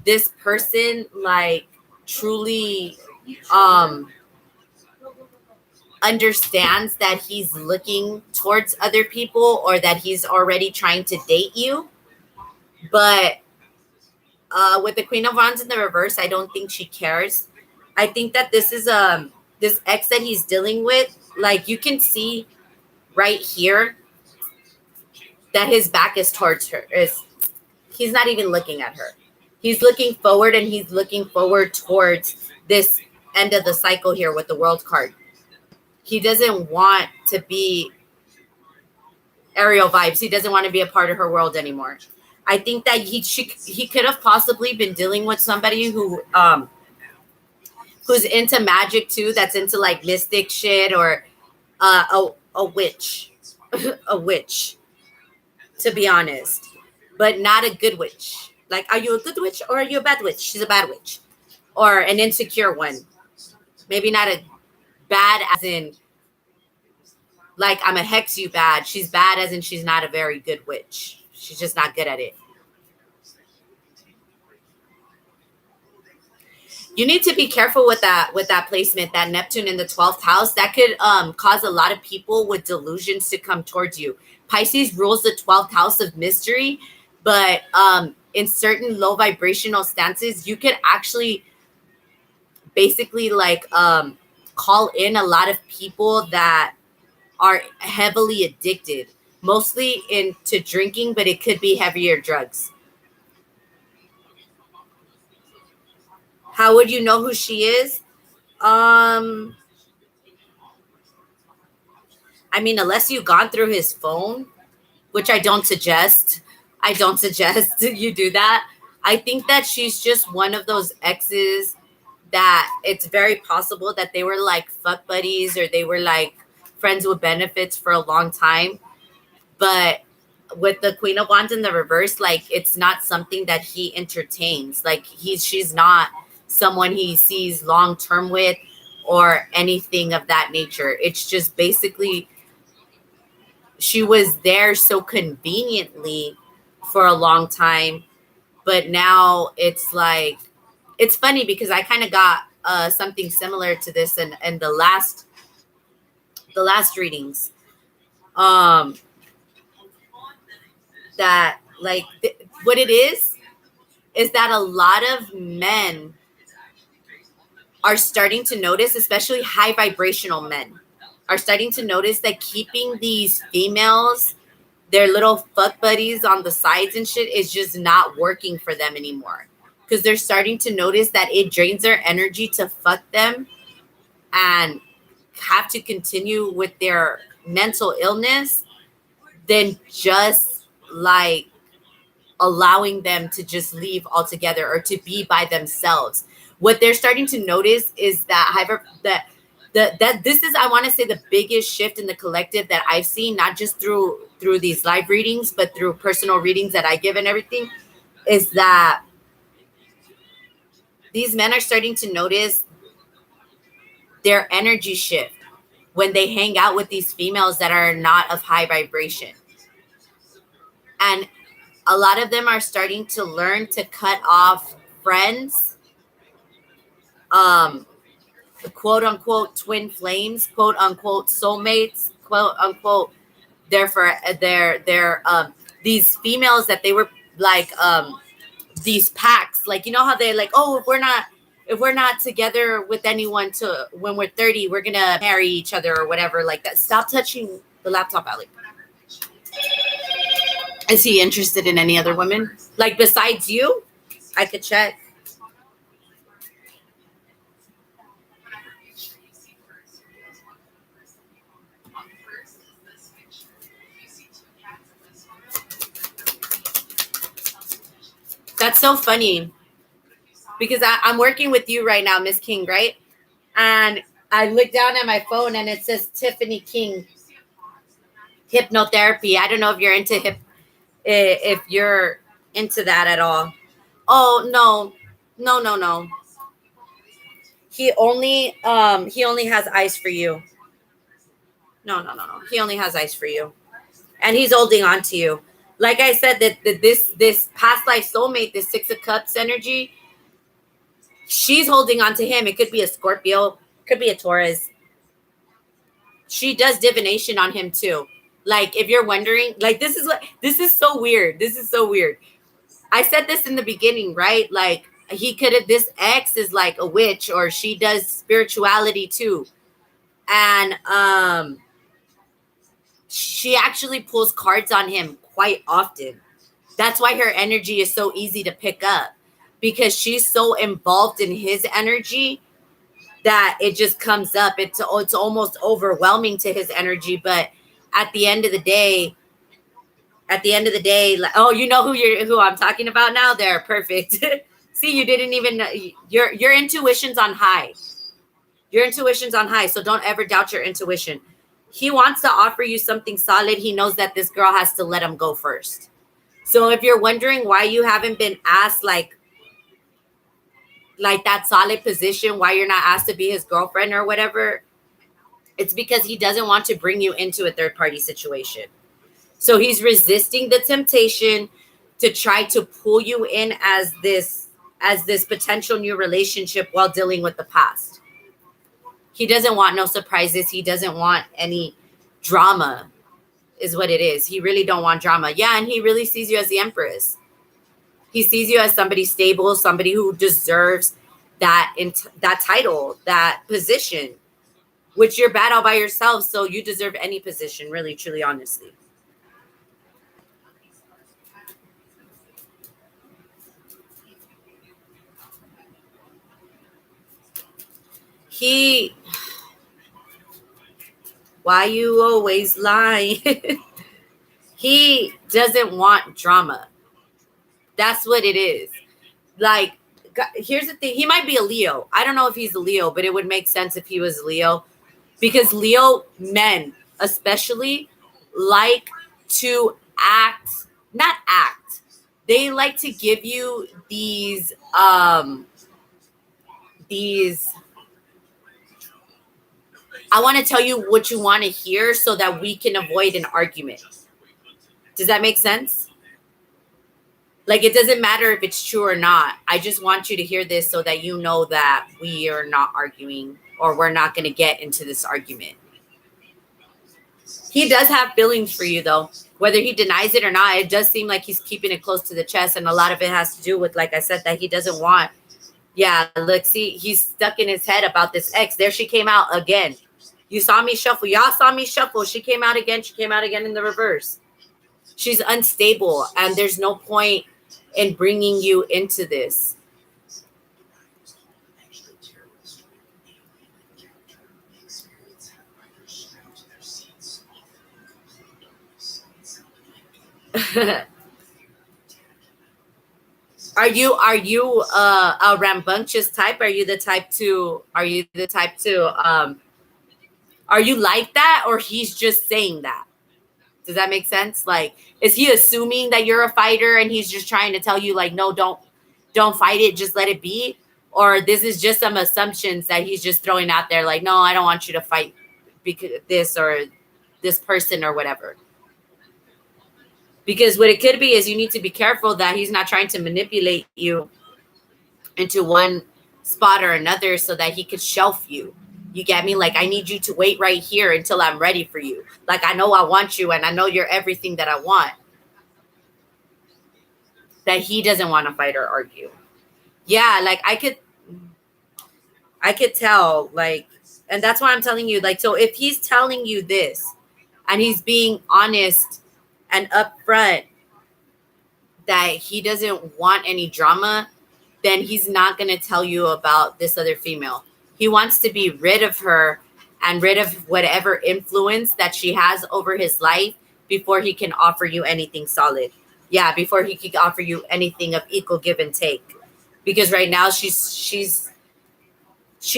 this person like truly understands that he's looking towards other people or that he's already trying to date you. But with the Queen of Wands in the reverse, I don't think she cares. I think that this is this ex that he's dealing with, like you can see right here that his back is towards her. He's not even looking at her. He's looking forward, and he's looking forward towards this end of the cycle here with the World card. He doesn't want to be Ariel vibes. He doesn't want to be a part of her world anymore. I think that he could have possibly been dealing with somebody who's into magic too, that's into like mystic shit, or a witch, a witch, to be honest, but not a good witch. Like, are you a good witch or are you a bad witch? She's a bad witch, or an insecure one. Maybe not a bad as in like I'm a hex you bad. She's bad as in she's not a very good witch. She's just not good at it. You need to be careful with that placement, that Neptune in the 12th house. That could cause a lot of people with delusions to come towards you. Pisces rules the 12th house of mystery, but in certain low vibrational stances, you could actually basically like call in a lot of people that are heavily addicted, mostly into drinking, but it could be heavier drugs. How would you know who she is? I mean, unless you've gone through his phone, which I don't suggest. I don't suggest you do that. I think that she's just one of those exes that it's very possible that they were like fuck buddies, or they were like friends with benefits for a long time. But with the Queen of Wands in the reverse, like it's not something that he entertains. Like she's not someone he sees long term with or anything of that nature. It's just basically she was there so conveniently for a long time, but now it's like it's funny because I kind of got something similar to this in the last readings. That what it is that a lot of men are starting to notice, especially high vibrational men, are starting to notice that keeping these females, their little fuck buddies on the sides and shit, is just not working for them anymore. Because they're starting to notice that it drains their energy to fuck them and have to continue with their mental illness than just like allowing them to just leave altogether or to be by themselves. What they're starting to notice is that this is, I want to say, the biggest shift in the collective that I've seen, not just through these live readings, but through personal readings that I give and everything, is that these men are starting to notice their energy shift when they hang out with these females that are not of high vibration. And a lot of them are starting to learn to cut off friends, quote unquote twin flames, quote unquote soulmates, quote unquote these females that they were like these packs, like, you know how they're like, oh, if we're not together with anyone to when we're 30, we're gonna marry each other or whatever, like that. Stop touching the laptop, Alec. Is he interested in any other women? Like, besides you? I could check. That's so funny. Because I'm working with you right now, Miss King, right? And I look down at my phone and it says Tiffany King hypnotherapy. I don't know if you're into if you're into that at all. Oh, no. He only has eyes for you. No. He only has eyes for you. And he's holding on to you. Like I said, that this past life soulmate, this Six of Cups energy, she's holding on to him. It could be a Scorpio, could be a Taurus. She does divination on him too. Like, if you're wondering, like, this is so weird. This is so weird. I said this in the beginning, right? Like, this ex is like a witch, or she does spirituality too. And she actually pulls cards on him quite often. That's why her energy is so easy to pick up, because she's so involved in his energy that it just comes up. It's almost overwhelming to his energy. But at the end of the day, like, oh, you know who I'm talking about now? They're perfect. See, you didn't even know. Your intuition's on high. Your intuition's on high, so don't ever doubt your intuition. He wants to offer you something solid. He knows that this girl has to let him go first. So if you're wondering why you haven't been asked like that solid position, why you're not asked to be his girlfriend or whatever, it's because he doesn't want to bring you into a third party situation. So he's resisting the temptation to try to pull you in as this potential new relationship while dealing with the past. He doesn't want no surprises. He doesn't want any drama, is what it is. He really don't want drama. Yeah, and he really sees you as the Empress. He sees you as somebody stable, somebody who deserves that title, that position, which you're bad all by yourself. So you deserve any position, really, truly, honestly. Why you always lie? He doesn't want drama. That's what it is. Like, here's the thing. He might be a Leo. I don't know if he's a Leo, but it would make sense if he was a Leo, because Leo men especially like to not act. They like to give you these I want to tell you what you want to hear so that we can avoid an argument. Does that make sense? Like, it doesn't matter if it's true or not. I just want you to hear this so that you know that we are not arguing, or we're not going to get into this argument. He does have feelings for you, though. Whether he denies it or not, it does seem like he's keeping it close to the chest. And a lot of it has to do with, like I said, that he doesn't want. Yeah, look, see, he's stuck in his head about this ex. There she came out again. You saw me shuffle. Y'all saw me shuffle. She came out again. She came out again in the reverse. She's unstable, and there's no point in bringing you into this. Are you a rambunctious type? Are you the type to are you like that, or he's just saying that? Does that make sense? Like, is he assuming that you're a fighter and he's just trying to tell you, like, no, don't fight it, just let it be? Or this is just some assumptions that he's just throwing out there, like, no, I don't want you to fight because this or this person or whatever. Because what it could be is you need to be careful that he's not trying to manipulate you into one spot or another so that he could shelf you. You get me? Like, I need you to wait right here until I'm ready for you. Like, I know I want you and I know you're everything that I want. That he doesn't want to fight or argue. Yeah, like I could tell, like, and that's why I'm telling you, like, so if he's telling you this and he's being honest and upfront that he doesn't want any drama, then he's not going to tell you about this other female. He wants to be rid of her and rid of whatever influence that she has over his life before he can offer you anything solid. Yeah, before he can offer you anything of equal give and take. Because right now she's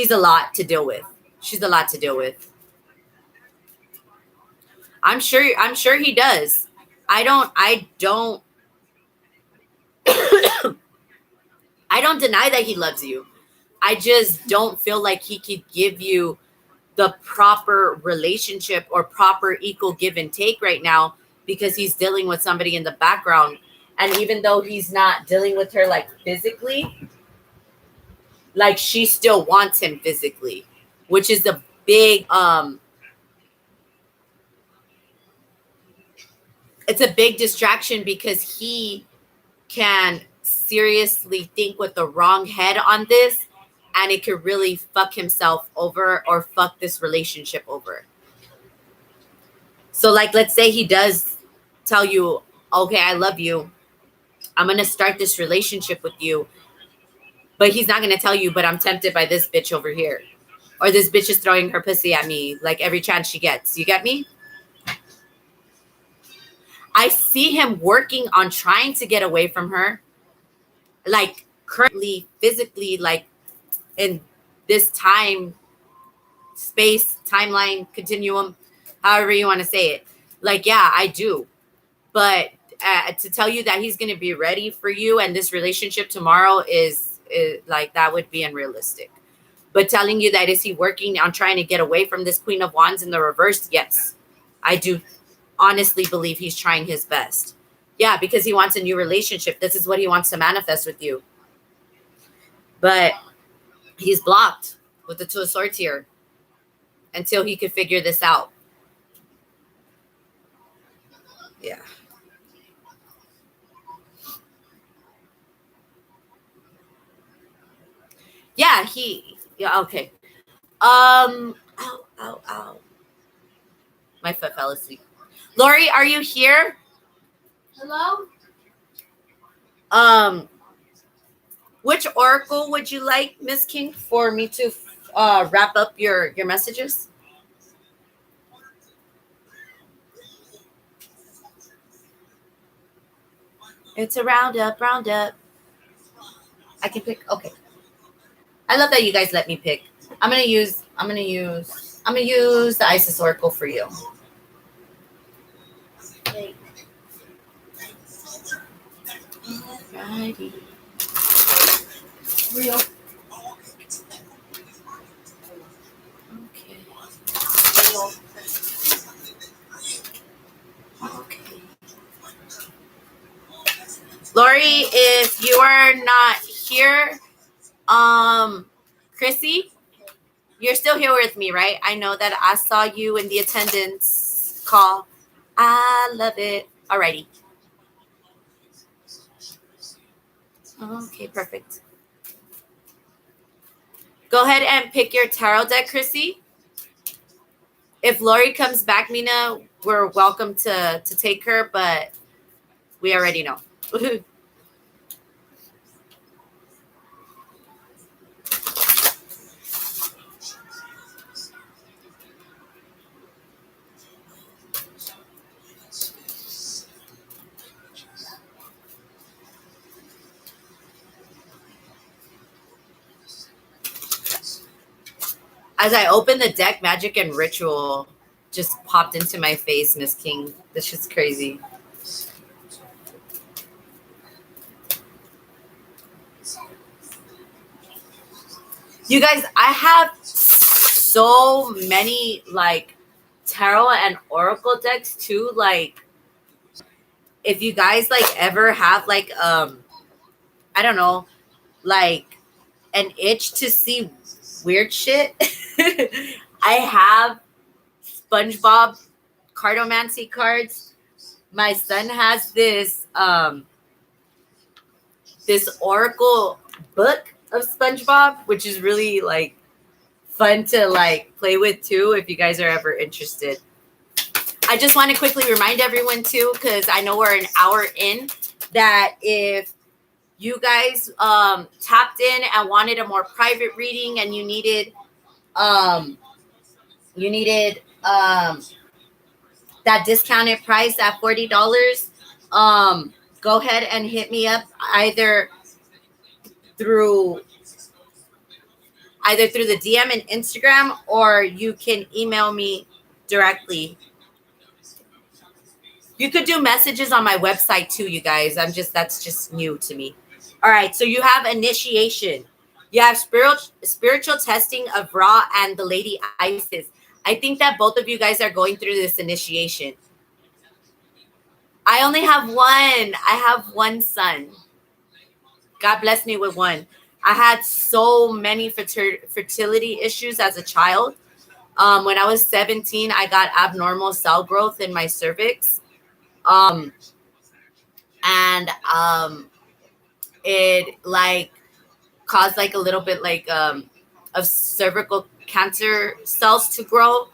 a lot to deal with. She's a lot to deal with. I'm sure he does. I don't I don't deny that he loves you. I just don't feel like he could give you the proper relationship or proper equal give and take right now because he's dealing with somebody in the background. And even though he's not dealing with her like physically, like she still wants him physically, which is a big it's a big distraction because he can seriously think with the wrong head on this, and it could really fuck himself over or fuck this relationship over. So, like, let's say he does tell you, okay, I love you, I'm going to start this relationship with you, but he's not going to tell you, but I'm tempted by this bitch over here, or this bitch is throwing her pussy at me like every chance she gets. You get me? I see him working on trying to get away from her, like currently, physically, like in this time, space, timeline, continuum, however you want to say it. Like, yeah, I do. But to tell you that he's going to be ready for you and this relationship tomorrow is like, that would be unrealistic. But telling you that is he working on trying to get away from this Queen of Wands in the reverse? Yes, I do honestly believe he's trying his best. Yeah, because he wants a new relationship. This is what he wants to manifest with you. But he's blocked with the Two of Swords here until he could figure this out. Yeah. Yeah, yeah, okay. Ow. My foot fell asleep. Lori, are you here? Hello? Which oracle would you like, Miss King, for me to wrap up your messages? It's a roundup. I can pick. Okay. I love that you guys let me pick. I'm gonna use the Isis oracle for you. Okay. Alrighty. Real. Okay. Real. Okay. Lori, if you are not here, Chrissy, you're still here with me, right? I know that I saw you in the attendance call. I love it. Alrighty. Okay, perfect. Go ahead and pick your tarot deck, Chrissy. If Lori comes back, Mina, we're welcome to take her, but we already know. As I open the deck, Magic and Ritual just popped into my face, Miss King. This shit's crazy. You guys, I have so many like tarot and oracle decks too. Like, if you guys like ever have like I don't know, like an itch to see weird shit, I have SpongeBob cardomancy cards. My son has this this oracle book of SpongeBob, which is really like fun to like play with too if you guys are ever interested. I just want to quickly remind everyone too, because I know we're an hour in, that if you guys tapped in and wanted a more private reading and you needed that discounted price at $40, go ahead and hit me up either through the DM and Instagram, or you can email me directly. You could do messages on my website too, you guys. That's just new to me. All right, so you have initiation. You have spiritual testing of Ra and the Lady Isis. I think that both of you guys are going through this initiation. I only have one. I have one son. God bless me with one. I had so many fertility issues as a child. When I was 17, I got abnormal cell growth in my cervix. It like caused like a little bit like of cervical cancer cells to grow,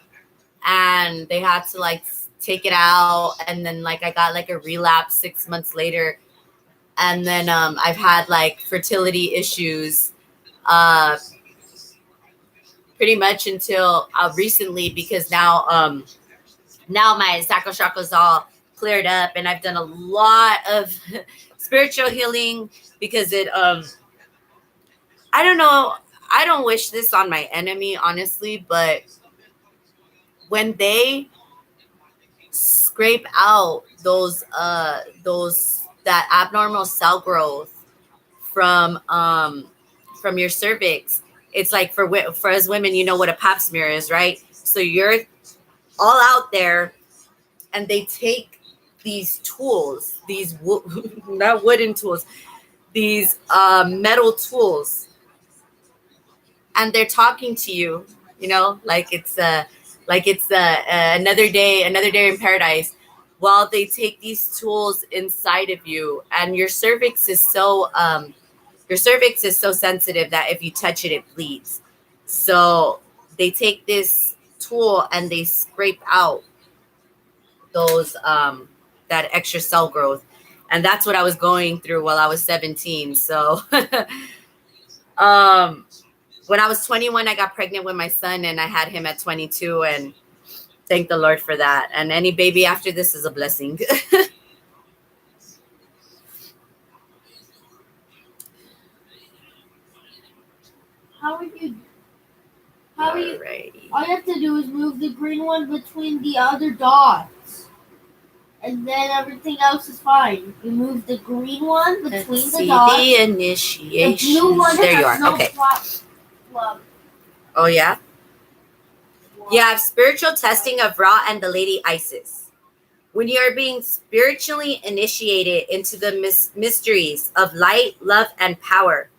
and they had to like take it out, and then like I got like a relapse 6 months later, and then I've had like fertility issues pretty much until recently, because now my sacral chakra is all cleared up, and I've done a lot of spiritual healing, because it I don't know, I don't wish this on my enemy, honestly, but when they scrape out that abnormal cell growth from your cervix, it's like for us women, you know what a pap smear is, right? So you're all out there, and they take these tools, these not wooden tools, these metal tools, and they're talking to you, you know, like it's another day in paradise, while they take these tools inside of you, and your cervix is so sensitive that if you touch it, it bleeds. So they take this tool and they scrape out those that extra cell growth, and that's what I was going through while I was 17. So when I was 21, I got pregnant with my son, and I had him at 22, and thank the Lord for that. And any baby after this is a blessing. How are you? All you have to do is move the green one between the other dots, and then everything else is fine. You move the green one between the dots. The initiation. The blue one there you are. No okay. Plug. Oh yeah. You have spiritual testing of Ra and the Lady Isis. When you are being spiritually initiated into the mysteries of light, love, and power,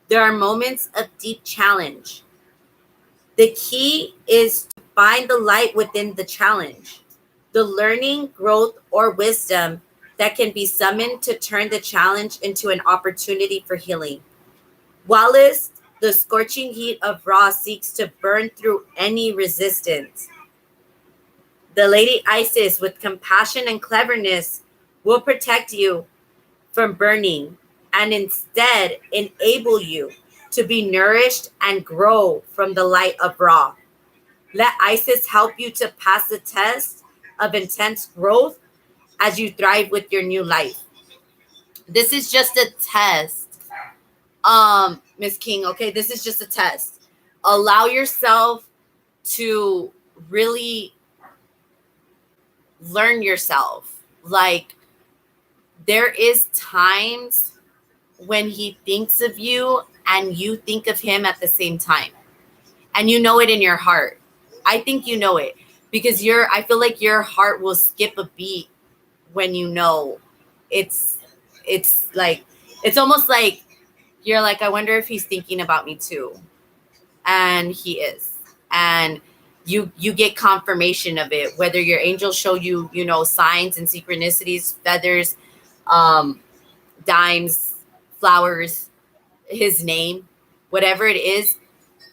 there are moments of deep challenge. The key is to find the light within the challenge. the learning, growth, or wisdom that can be summoned to turn the challenge into an opportunity for healing. Whilst the scorching heat of Ra seeks to burn through any resistance, the Lady Isis, with compassion and cleverness, will protect you from burning and instead enable you to be nourished and grow from the light of Ra. Let Isis help you to pass the test of intense growth as you thrive with your new life. This is just a test, Miss King. Okay, this is just a test. Allow yourself to really learn yourself. Like, there is times when he thinks of you and you think of him at the same time, and you know it in your heart. I think you know it because I feel like your heart will skip a beat when you know it's like, it's almost like you're like, I wonder if he's thinking about me too. And he is. And you get confirmation of it, whether your angels show you, signs and synchronicities, feathers, dimes, flowers, his name, whatever it is,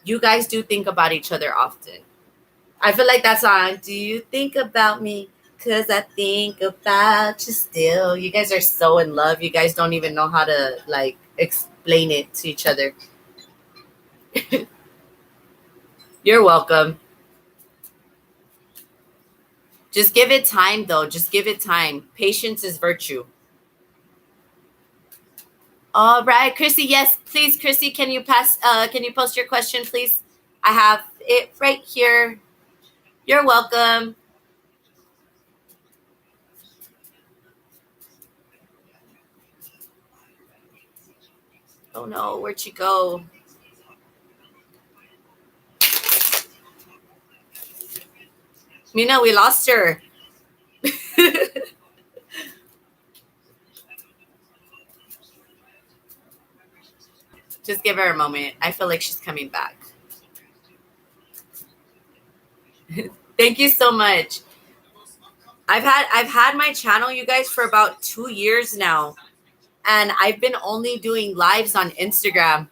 you guys do think about each other often. I feel like that song, do you think about me? Because I think about you still. You guys are so in love. You guys don't even know how to, like, explain it to each other. You're welcome. Just give it time, though. Just give it time. Patience is virtue. All right, Chrissy. Yes, please, Chrissy. Can you post your question, please? I have it right here. You're welcome. Oh no, where'd she go? Mina, we lost her. Just give her a moment. I feel like she's coming back. Thank you so much. I've had my channel, you guys, for about 2 years now. And I've been only doing lives on Instagram.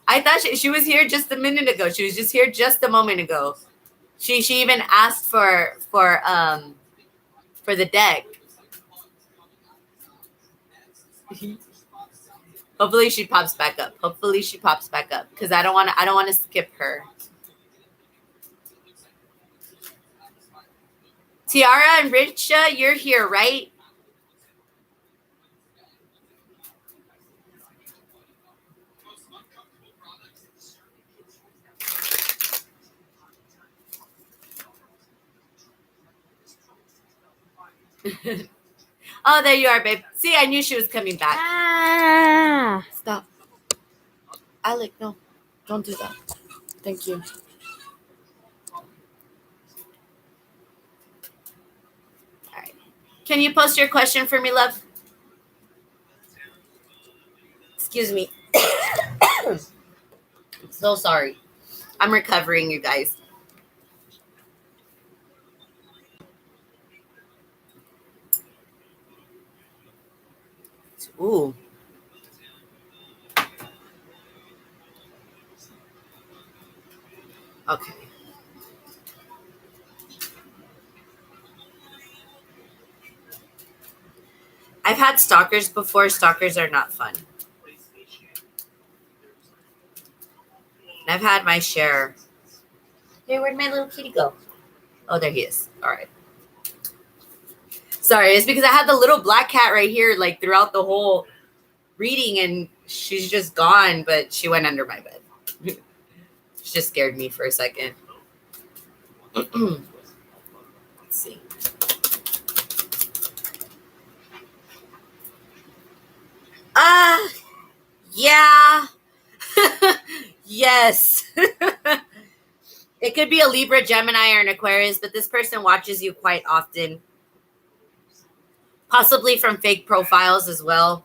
I thought she was here just a minute ago. She was just here just a moment ago. She even asked for the deck. Hopefully she pops back up. Because I don't want to skip her. Tiara and Richa, you're here, right? Oh, there you are, babe. See, I knew she was coming back. Ah. Stop. Alec, no. Don't do that. Thank you. All right. Can you post your question for me, love? Excuse me. So sorry. I'm recovering, you guys. Ooh. Okay. I've had stalkers before. Stalkers are not fun. And I've had my share. Hey, where'd my little kitty go? Oh, there he is. All right. Sorry, it's because I had the little black cat right here, like, throughout the whole reading, and she's just gone, but she went under my bed. She just scared me for a second. Let's see. Yeah. Yes. It could be a Libra, Gemini, or an Aquarius, but this person watches you quite often. Possibly from fake profiles as well.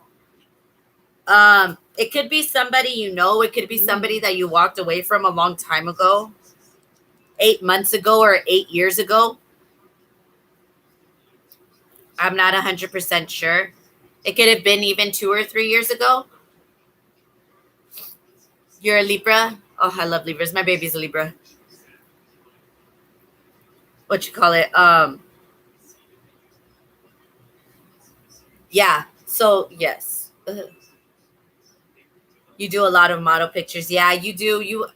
It could be somebody you know. It could be somebody that you walked away from a long time ago. 8 months ago or 8 years ago. I'm not 100% sure. It could have been even 2 or 3 years ago. You're a Libra? Oh, I love Libras. My baby's a Libra. What you call it? Yeah. So, yes. You do a lot of model pictures. Yeah, you do.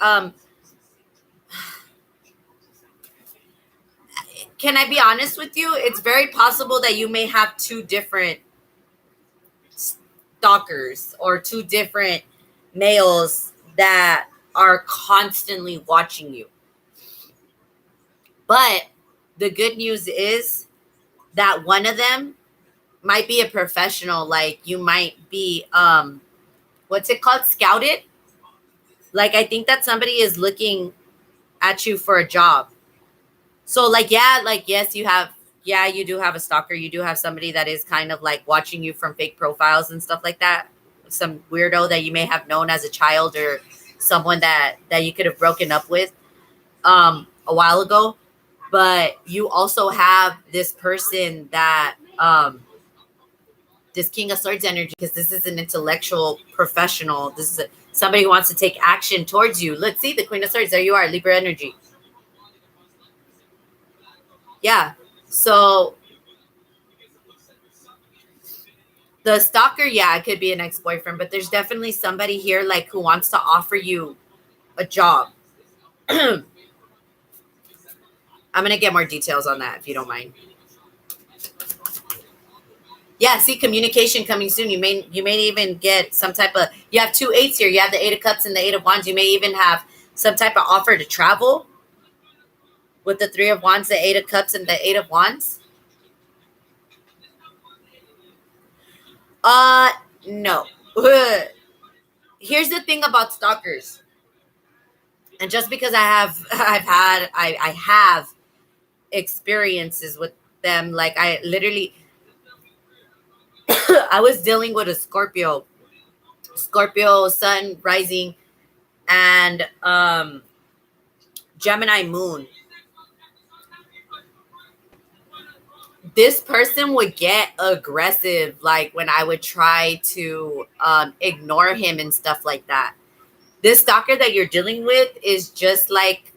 Can I be honest with you? It's very possible that you may have 2 different stalkers or 2 different males that are constantly watching you. But the good news is that one of them might be a professional. Like you might be what's it called, scouted. Like I think that somebody is looking at you for a job. So like yeah, like yes, you do have a stalker. You do have somebody that is kind of like watching you from fake profiles and stuff like that. Some weirdo that you may have known as a child, or someone that you could have broken up with a while ago. But you also have this person that this King of Swords energy, because this is an intellectual professional. This is somebody who wants to take action towards you. Let's see the Queen of Swords. There you are, Libra energy. Yeah. So the stalker, yeah, it could be an ex-boyfriend, but there's definitely somebody here like who wants to offer you a job. I'm going to get more details on that if you don't mind. Yeah, see, communication coming soon. You may even get some type of, you have 2 8s here. You have the 8 of Cups and the 8 of Wands. You may even have some type of offer to travel with the 3 of Wands, the 8 of Cups, and the 8 of Wands. No. Here's the thing about stalkers. And just because I have experiences with them, like I literally I was dealing with a Scorpio sun rising and Gemini moon. This person would get aggressive like when I would try to ignore him and stuff like that. This stalker that you're dealing with is just like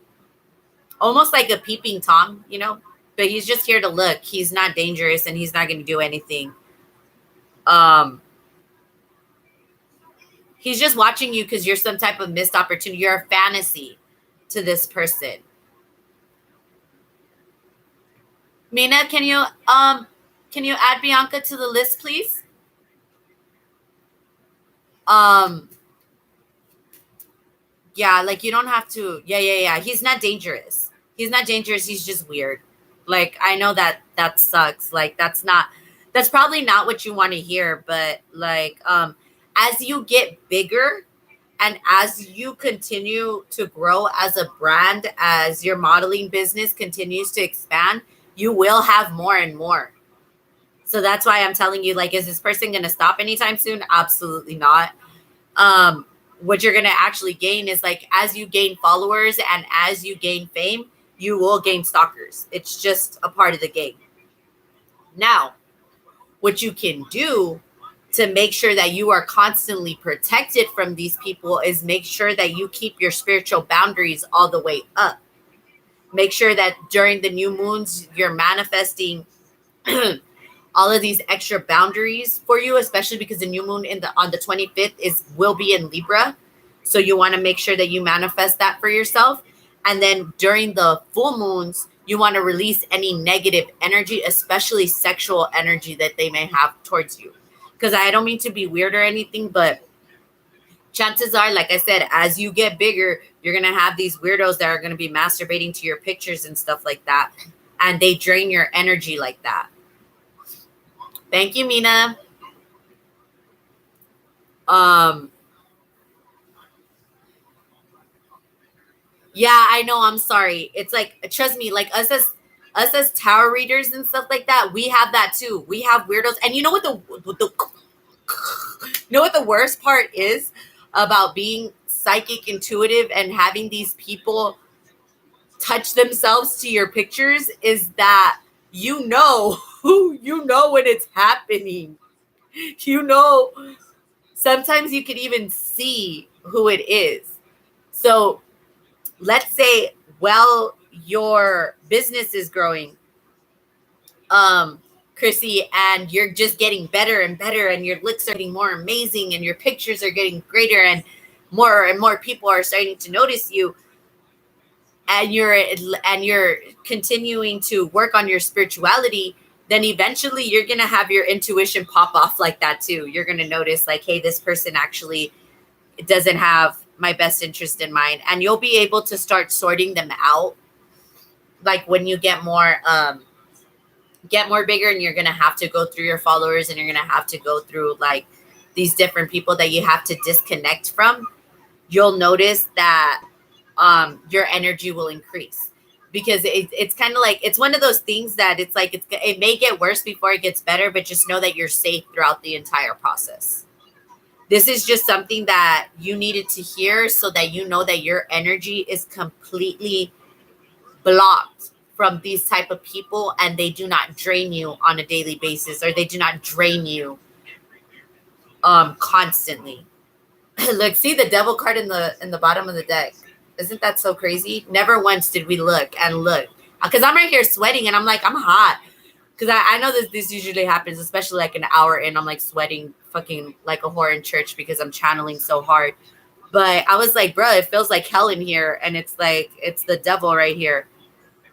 almost like a peeping Tom, you know, but he's just here to look. He's not dangerous and he's not going to do anything. He's just watching you because you're some type of missed opportunity. You're a fantasy to this person. Mina, can you add Bianca to the list, please? Yeah, like you don't have to. Yeah. He's not dangerous. He's just weird. Like I know that sucks. Like that's probably not what you want to hear, but like as you get bigger and as you continue to grow as a brand, as your modeling business continues to expand, you will have more and more. So that's why I'm telling you, like, is this person going to stop anytime soon? Absolutely not. What you're going to actually gain is like, as you gain followers and as you gain fame, you will gain stalkers. It's just a part of the game. Now, what you can do to make sure that you are constantly protected from these people is make sure that you keep your spiritual boundaries all the way up. Make sure that during the new moons, you're manifesting all of these extra boundaries for you, especially because the new moon on the 25th will be in Libra. So you want to make sure that you manifest that for yourself. And then during the full moons, you want to release any negative energy, especially sexual energy that they may have towards you. Because I don't mean to be weird or anything, but chances are, like I said, as you get bigger, you're going to have these weirdos that are going to be masturbating to your pictures and stuff like that. And they drain your energy like that. Thank you, Mina. Yeah, I know. I'm sorry. It's like, trust me, like us as tarot readers and stuff like that, we have that too. We have weirdos. And you know what the worst part is about being psychic intuitive and having these people touch themselves to your pictures is that you know when it's happening. You know, sometimes you can even see who it is. So let's say, well, your business is growing, Chrissy, and you're just getting better and better, and your looks are getting more amazing, and your pictures are getting greater, and more people are starting to notice you, and you're continuing to work on your spirituality. Then eventually you're gonna have your intuition pop off like that too. You're gonna notice like, hey, this person actually doesn't have my best interest in mind, and you'll be able to start sorting them out. Like when you get more bigger, and you're gonna have to go through your followers, and you're gonna have to go through like these different people that you have to disconnect from, you'll notice that your energy will increase, because it's kind of like, it's one of those things that it's like it may get worse before it gets better, but just know that you're safe throughout the entire process. This is just something that you needed to hear, so that you know that your energy is completely blocked from these type of people, and they do not drain you on a daily basis, or they do not drain you constantly. Look, see the devil card in the bottom of the deck. Isn't that so crazy? Never once did we look, because I'm right here sweating, and I'm like, I'm hot, because I know this usually happens, especially like an hour in, I'm like sweating fucking like a whore in church, because I'm channeling so hard. But I was like, bro, it feels like hell in here, and it's like, it's the devil right here.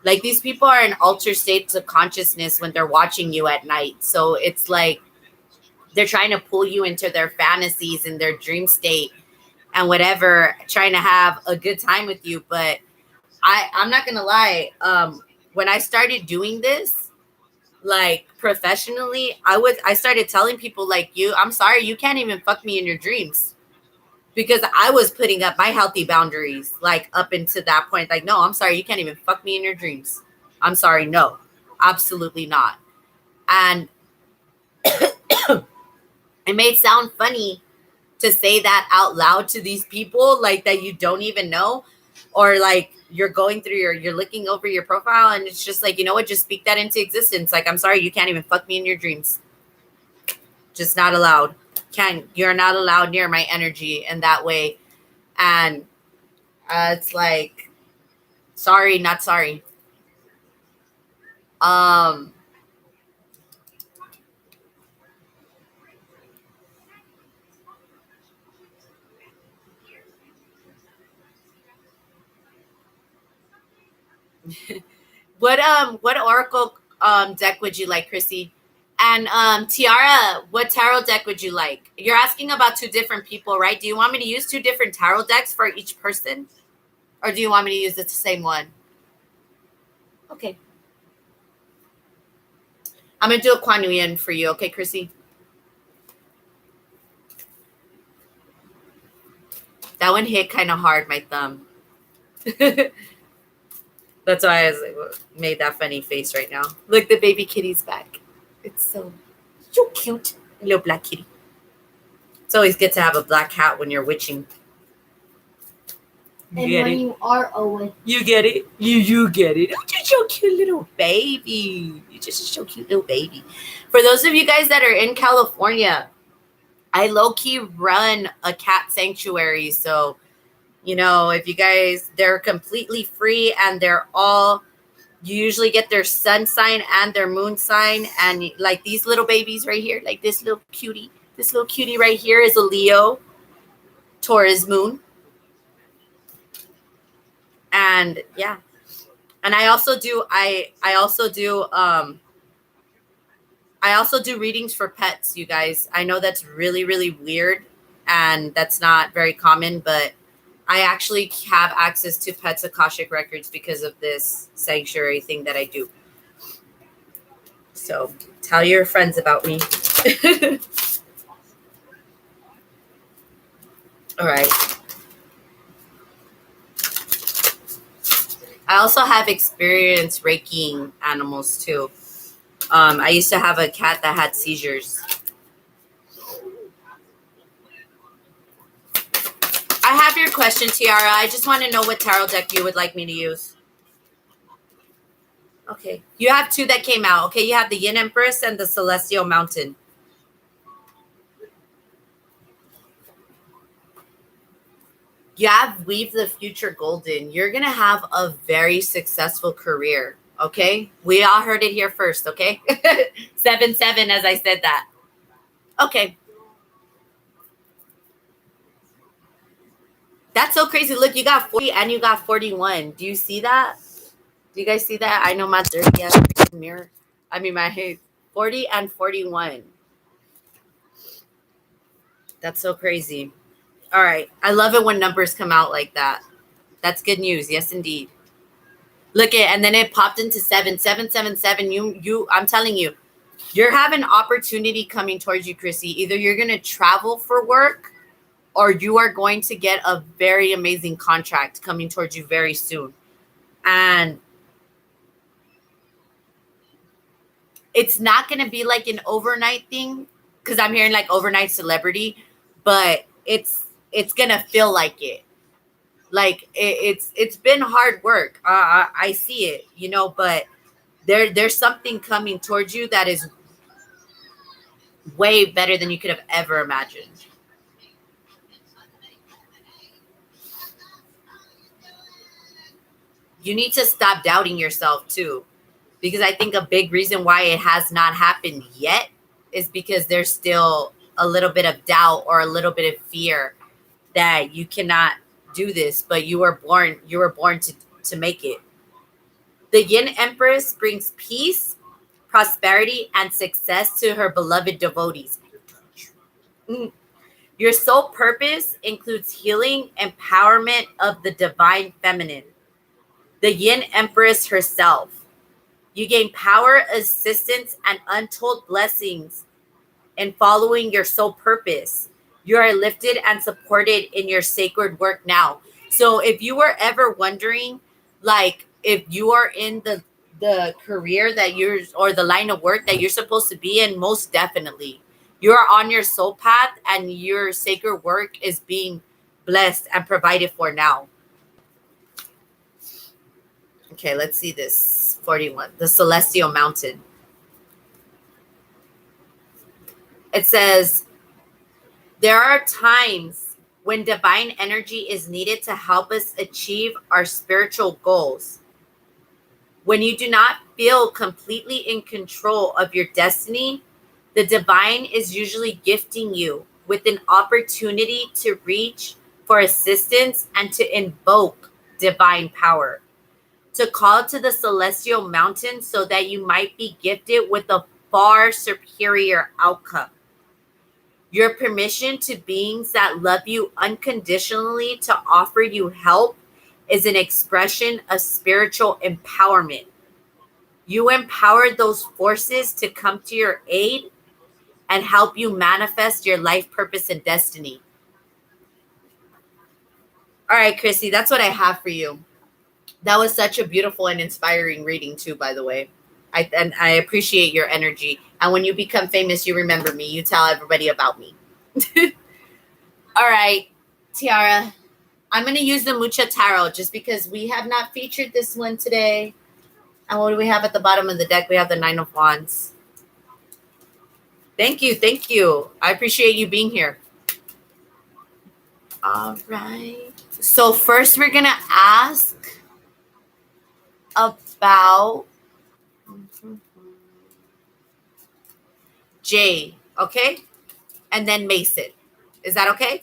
Like, these people are in altered states of consciousness when they're watching you at night. So it's like they're trying to pull you into their fantasies and their dream state and whatever, trying to have a good time with you. But I'm not gonna lie, when I started doing this like professionally, I started telling people like, I'm sorry, you can't even fuck me in your dreams, because I was putting up my healthy boundaries like up into that point. Like, no, I'm sorry, you can't even fuck me in your dreams. I'm sorry, no, absolutely not. And it may sound funny to say that out loud to these people like that you don't even know, or like you're going through you're looking over your profile, and it's just like, you know what, just speak that into existence. Like, I'm sorry, you can't even fuck me in your dreams. Just not allowed. You're not allowed near my energy in that way. And it's like, sorry, not sorry. What oracle deck would you like, Chrissy? And Tiara, what tarot deck would you like? You're asking about two different people, right? Do you want me to use two different tarot decks for each person? Or do you want me to use the same one? Okay. I'm going to do a Kuan Yin for you. Okay, Chrissy? That one hit kind of hard, my thumb. That's why I made that funny face right now. Look, the baby kitty's back. It's so cute. Little black kitty. It's always good to have a black cat when you're witching. You are a witch. You get it? You get it. Oh, you're so cute little baby. You're just so cute little baby. For those of you guys that are in California, I low-key run a cat sanctuary. So, you know, if you guys, they're completely free, and you usually get their sun sign and their moon sign. And like these little babies right here, like this little cutie right here is a Leo, Taurus moon. And yeah. And I also do readings for pets, you guys. I know that's really, really weird, and that's not very common, but I actually have access to pets' Akashic records because of this sanctuary thing that I do. So tell your friends about me. All right. I also have experience Reikiing animals too. I used to have a cat that had seizures. I have your question, Tiara. I just want to know what tarot deck you would like me to use. Okay. You have two that came out. Okay. You have the Yin Empress and the Celestial Mountain. You have Weave the Future Golden. You're going to have a very successful career. Okay. We all heard it here first. Okay. 7-7, as I said that. Okay. That's so crazy. Look, you got 40 and you got 41. Do you see that? Do you guys see that? I know my dirty ass mirror. I mean, my hair. 40 and 41. That's so crazy. All right. I love it when numbers come out like that. That's good news. Yes, indeed. Look at, and then it popped into 7. I'm telling you, you're having opportunity coming towards you, Chrissy. Either you're going to travel for work or you are going to get a very amazing contract coming towards you very soon. And it's not going to be like an overnight thing, because I'm hearing like overnight celebrity, but it's going to feel like it. Like it's been hard work. I see it, you know, but there's something coming towards you that is way better than you could have ever imagined. You need to stop doubting yourself too, because I think a big reason why it has not happened yet is because there's still a little bit of doubt or a little bit of fear that you cannot do this, but you were born to make it. The Yin Empress brings peace, prosperity, and success to her beloved devotees. Your sole purpose includes healing, empowerment of the divine feminine, the Yin Empress herself. You gain power, assistance, and untold blessings in following your sole purpose. You are lifted and supported in your sacred work now. So if you were ever wondering, like, if you are in the career that you're, or the line of work that you're supposed to be in, most definitely. You're on your soul path and your sacred work is being blessed and provided for now. Okay, let's see this. 41. The Celestial Mountain. It says, there are times when divine energy is needed to help us achieve our spiritual goals. When you do not feel completely in control of your destiny, the divine is usually gifting you with an opportunity to reach for assistance and to invoke divine power, to call to the celestial mountain so that you might be gifted with a far superior outcome. Your permission to beings that love you unconditionally to offer you help is an expression of spiritual empowerment. You empower those forces to come to your aid and help you manifest your life purpose and destiny. All right, Chrissy, that's what I have for you. That was such a beautiful and inspiring reading too, by the way. I appreciate your energy. And when you become famous, you remember me. You tell everybody about me. All right, Tiara. I'm going to use the Mucha Tarot just because we have not featured this one today. And what do we have at the bottom of the deck? We have the Nine of Wands. Thank you. Thank you. I appreciate you being here. All right. So first we're going to ask about Jay, okay? And then Mason. Is that okay?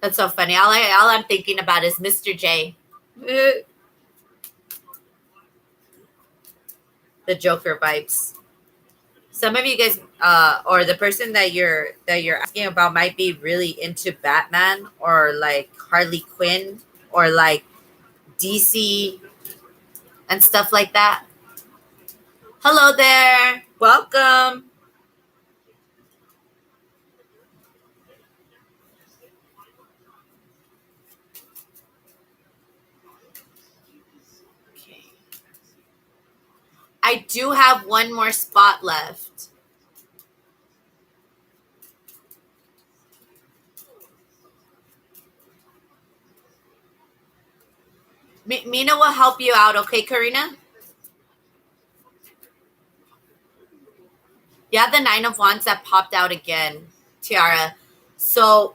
That's so funny. All I'm thinking about is Mr. J. The Joker vibes. Some of you guys, or the person that you're asking about might be really into Batman or like Harley Quinn or like DC and stuff like that. Hello there. Welcome. Okay. I do have one more spot left. Mina will help you out, okay, Karina? Yeah, the 9 of Wands that popped out again, Tiara. So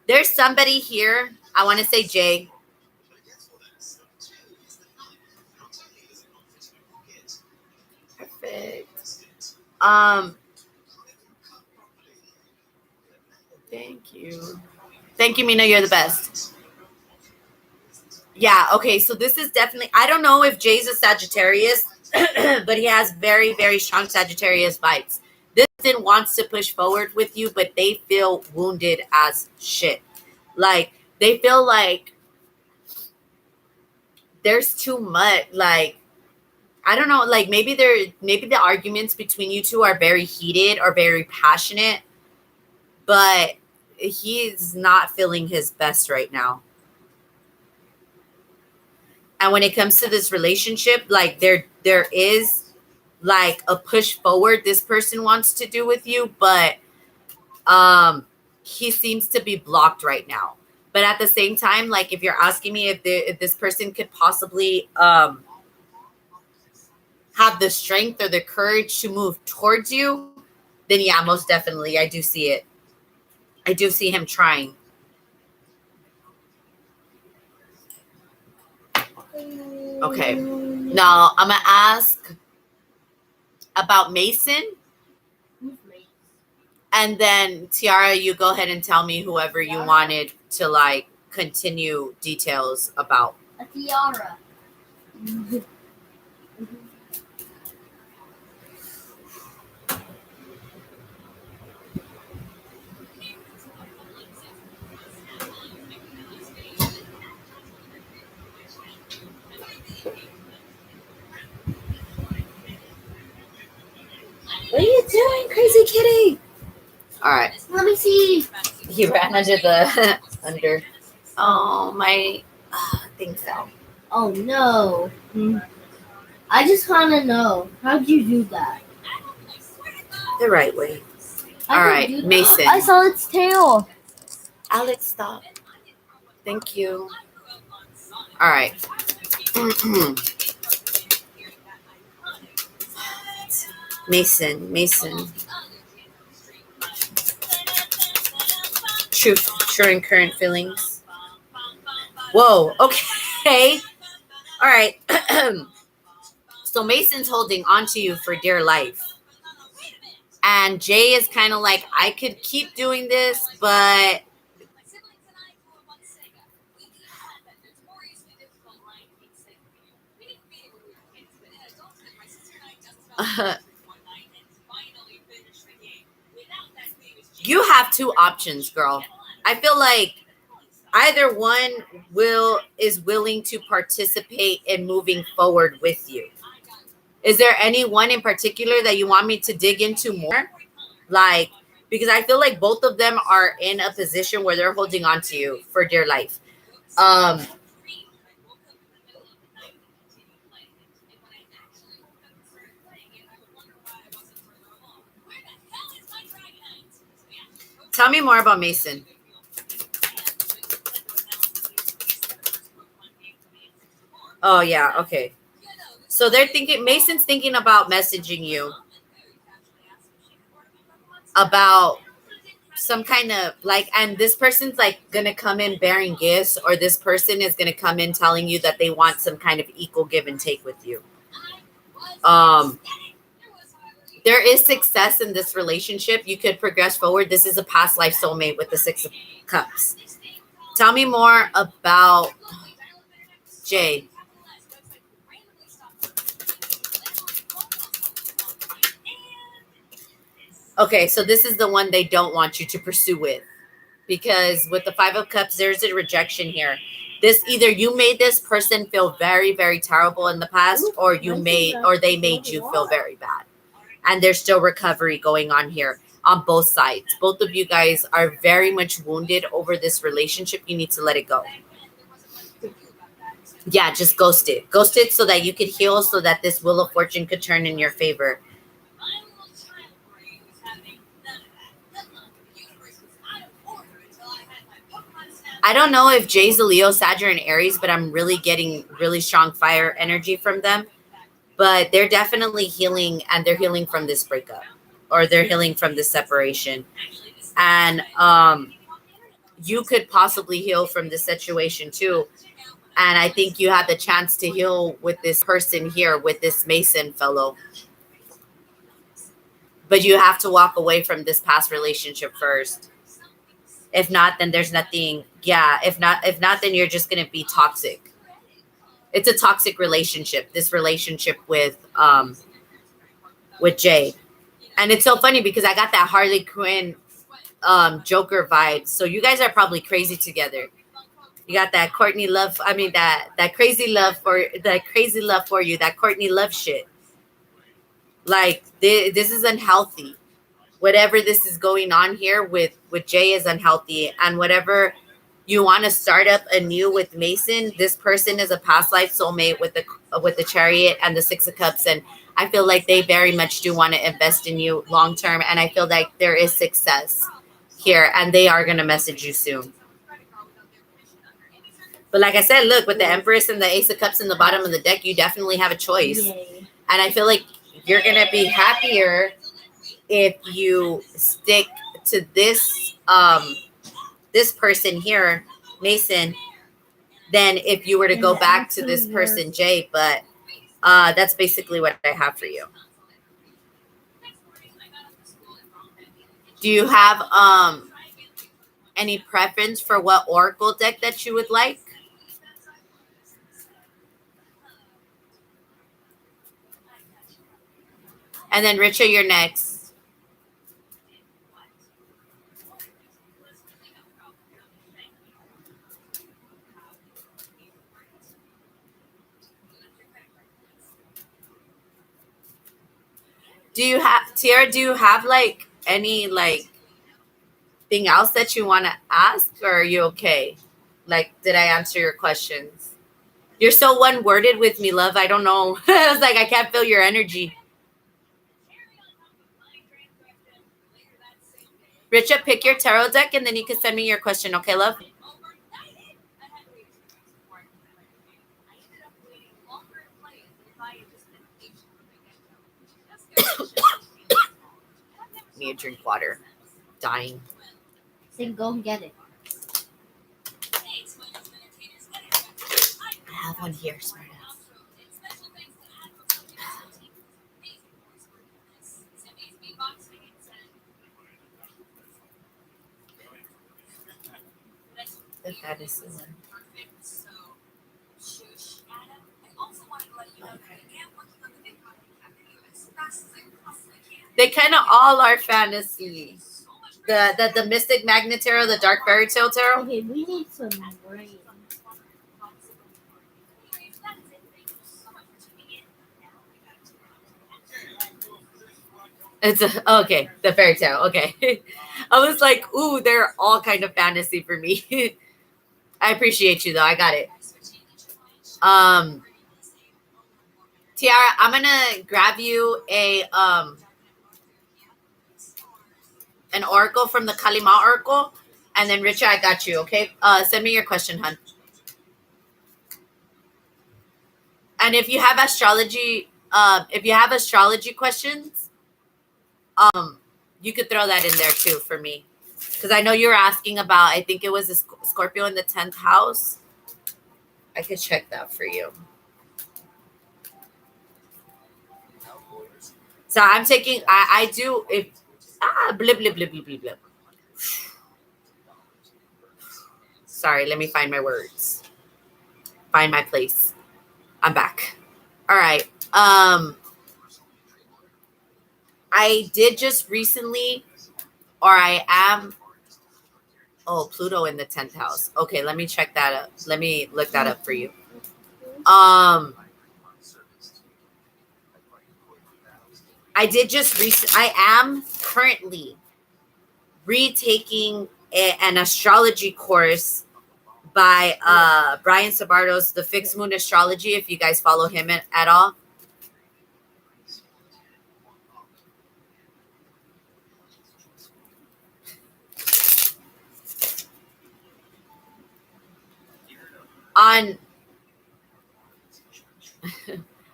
there's somebody here. I want to say Jay. Perfect. Thank you. Thank you, Mina. You're the best. Yeah, okay. So this is definitely, I don't know if Jay's a Sagittarius, but he has very, very strong Sagittarius vibes. This person wants to push forward with you, but they feel wounded as shit. Like, they feel like there's too much. Like, I don't know. Like, maybe the arguments between you two are very heated or very passionate, but he's not feeling his best right now. And when it comes to this relationship, like there is like a push forward this person wants to do with you, but he seems to be blocked right now. But at the same time, like if you're asking me if this person could possibly have the strength or the courage to move towards you, then yeah, most definitely. I do see it. I do see him trying. Okay. Now I'm going to ask about Mason. And then Tiara, you go ahead and tell me whoever you wanted to like continue details about. A tiara. What are you doing, crazy kitty? All right. Let me see. He ran under the under. Oh my thing fell. Oh no. I just want to know. How'd you do that? The right way. All right, Mason. I saw its tail. Alex, stop. Thank you. All right. Mason. Truth, true and current feelings. Whoa, okay. All right. So Mason's holding on to you for dear life. And Jay is kind of like, I could keep doing this, but you have two options, girl. I feel like either one is willing to participate in moving forward with you. Is there anyone in particular that you want me to dig into more? Like, because I feel like both of them are in a position where they're holding on to you for dear life. Tell me more about Mason. Oh, yeah. Okay. So Mason's thinking about messaging you about some kind of like, and this person's like going to come in bearing gifts, or this person is going to come in telling you that they want some kind of equal give and take with you. There is success in this relationship. You could progress forward. This is a past life soulmate with the 6 of Cups. Tell me more about Jay. Okay, so this is the one they don't want you to pursue with, because with the 5 of Cups, there's a rejection here. This either you made this person feel very, very terrible in the past, or they made you feel very bad. And there's still recovery going on here on both sides. Both of you guys are very much wounded over this relationship. You need to let it go. Yeah, just ghost it. Ghost it so that you could heal, so that this Wheel of Fortune could turn in your favor. I don't know if Jay's a Leo, Sag, and Aries, but I'm really getting really strong fire energy from them. But they're definitely healing, and they're healing from this breakup, or they're healing from this separation. And you could possibly heal from this situation too. And I think you have the chance to heal with this person here, with this Mason fellow. But you have to walk away from this past relationship first. If not, then there's nothing. Yeah. If not, then you're just gonna be toxic. It's a toxic relationship. This relationship with Jay. And it's so funny because I got that Harley Quinn Joker vibe. So you guys are probably crazy together. You got that Courtney love. I mean that crazy love for you. That Courtney love shit. Like this is unhealthy. Whatever this is going on here with Jay is unhealthy, and whatever you want to start up anew with Mason, this person is a past life soulmate with the Chariot and the Six of Cups, and I feel like they very much do want to invest in you long term, and I feel like there is success here, and they are going to message you soon. But like I said, look, with the Empress and the Ace of Cups in the bottom of the deck, you definitely have a choice. Yay. And I feel like you're going to be happier if you stick to this this person here, Mason, than if you were to go back to this person, Jay. But that's basically what I have for you. Do you have any preference for what oracle deck that you would like? And then Richa, you're next. Do you have, Tiara, do you have like any like thing else that you want to ask, or are you okay? Like, did I answer your questions? You're so one-worded with me, love. I don't know. I was like, I can't feel your energy. Richa, pick your tarot deck and then you can send me your question, okay, love? Need to drink water. Dying. Then go and get it. I have one here, smart ass. The fantasy one. Okay. They kind of all are fantasy. The Mystic Magna Tarot, the Dark Fairytale Tarot. Okay, we need some rain. It's okay, the fairy tale. Okay. I was like, ooh, they're all kind of fantasy for me. I appreciate you though. I got it. Tiara, I'm gonna grab you an oracle from the Kalima oracle, and then Richa, I got you. Okay. Send me your question, hun. And if you have astrology questions, you could throw that in there too for me, because I know you were asking about, I think it was a Scorpio in the 10th house. I could check that for you. So I'm taking, I do, if, blip, blip, blip, blip, blip, blip. Sorry, let me find my words. Find my place. I'm back. All right. I did just recently, or I am, Pluto in the 10th house. Okay, let me check that up. Let me look that up for you. I did just I am currently retaking an astrology course by Brian Sabardo's The Fixed Moon Astrology, if you guys follow him at all. on.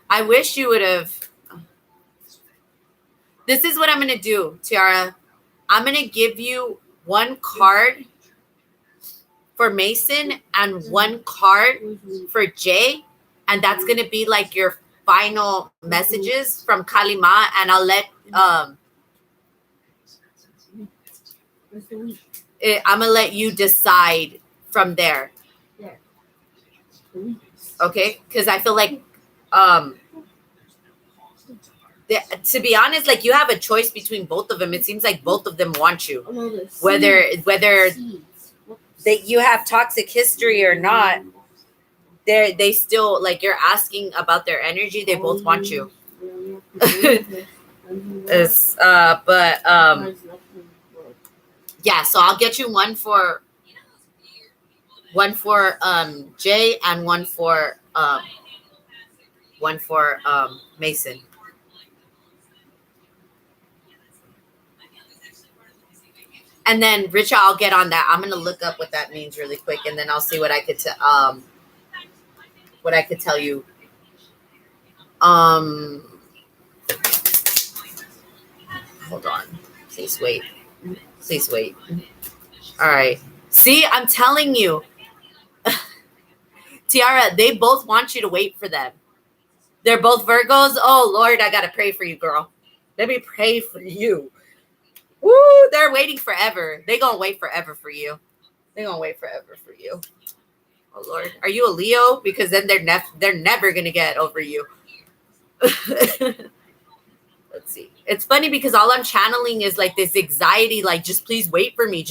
I wish you would have. This is what I'm going to do, Tiara. I'm going to give you one card for Mason and one card for Jay. And that's going to be like your final messages from Kalima. And I'll let, I'm going to let you decide from there. Okay? Because I feel like, to be honest, like you have a choice between both of them. It seems like both of them want you. Whether that you have toxic history or not, they still like you're asking about their energy. They both want you. Yeah, so I'll get you one for Jay and one for Mason. And then Richa, I'll get on that. I'm gonna look up what that means really quick, and then I'll see what I could tell you. Hold on. Please wait. All right. See, I'm telling you, Tiara, they both want you to wait for them. They're both Virgos. Oh Lord, I gotta pray for you, girl. Let me pray for you. Woo, they're waiting forever. They're gonna wait forever for you. Oh Lord, are you a Leo? Because then they're never gonna get over you. Let's see. It's funny because all I'm channeling is like this anxiety, like just please wait for me,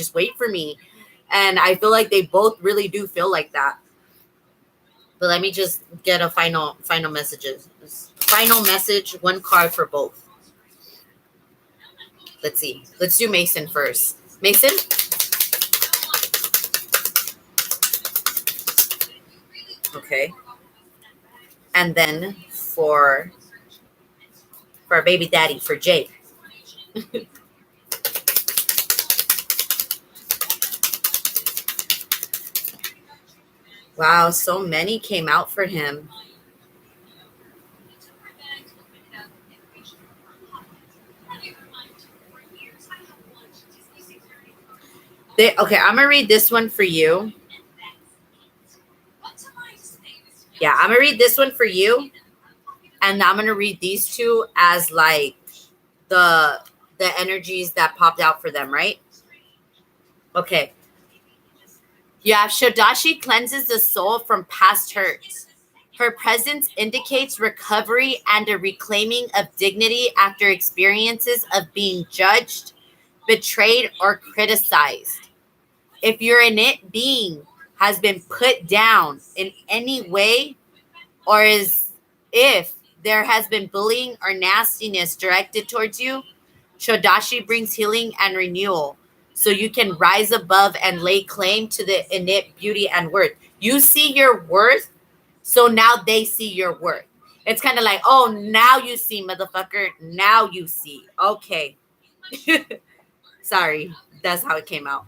and I feel like they both really do feel like that. But let me just get a final messages. Final message, one card for both. Let's see. Let's do Mason first. Mason? Okay. And then for our baby daddy, for Jay. Wow, so many came out for him. Okay, I'm going to read this one for you. Yeah, I'm going to read this one for you. And I'm going to read these two as like the energies that popped out for them, right? Okay. Yeah, Shodashi cleanses the soul from past hurts. Her presence indicates recovery and a reclaiming of dignity after experiences of being judged, betrayed, or criticized. If your innate being has been put down in any way, or if there has been bullying or nastiness directed towards you, Shodashi brings healing and renewal, so you can rise above and lay claim to the innate beauty and worth. You see your worth, so now they see your worth. It's kind of like, oh, now you see, motherfucker. Now you see. Okay. Sorry, that's how it came out.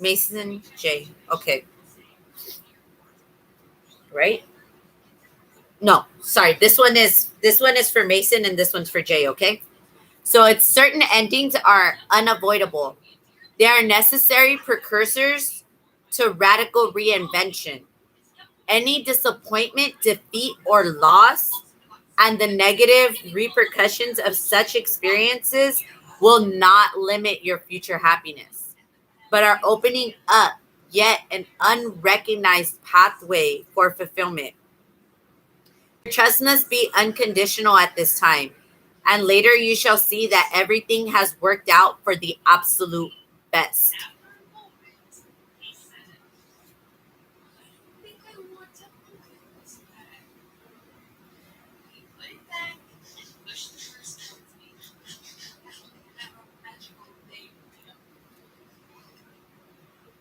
Mason J. Okay. Right? No, sorry. This one is for Mason and this one's for Jay, okay? So it's certain endings are unavoidable. They are necessary precursors to radical reinvention. Any disappointment, defeat, or loss and the negative repercussions of such experiences will not limit your future happiness, but are opening up yet an unrecognized pathway for fulfillment. Your trust must be unconditional at this time, and later you shall see that everything has worked out for the absolute best.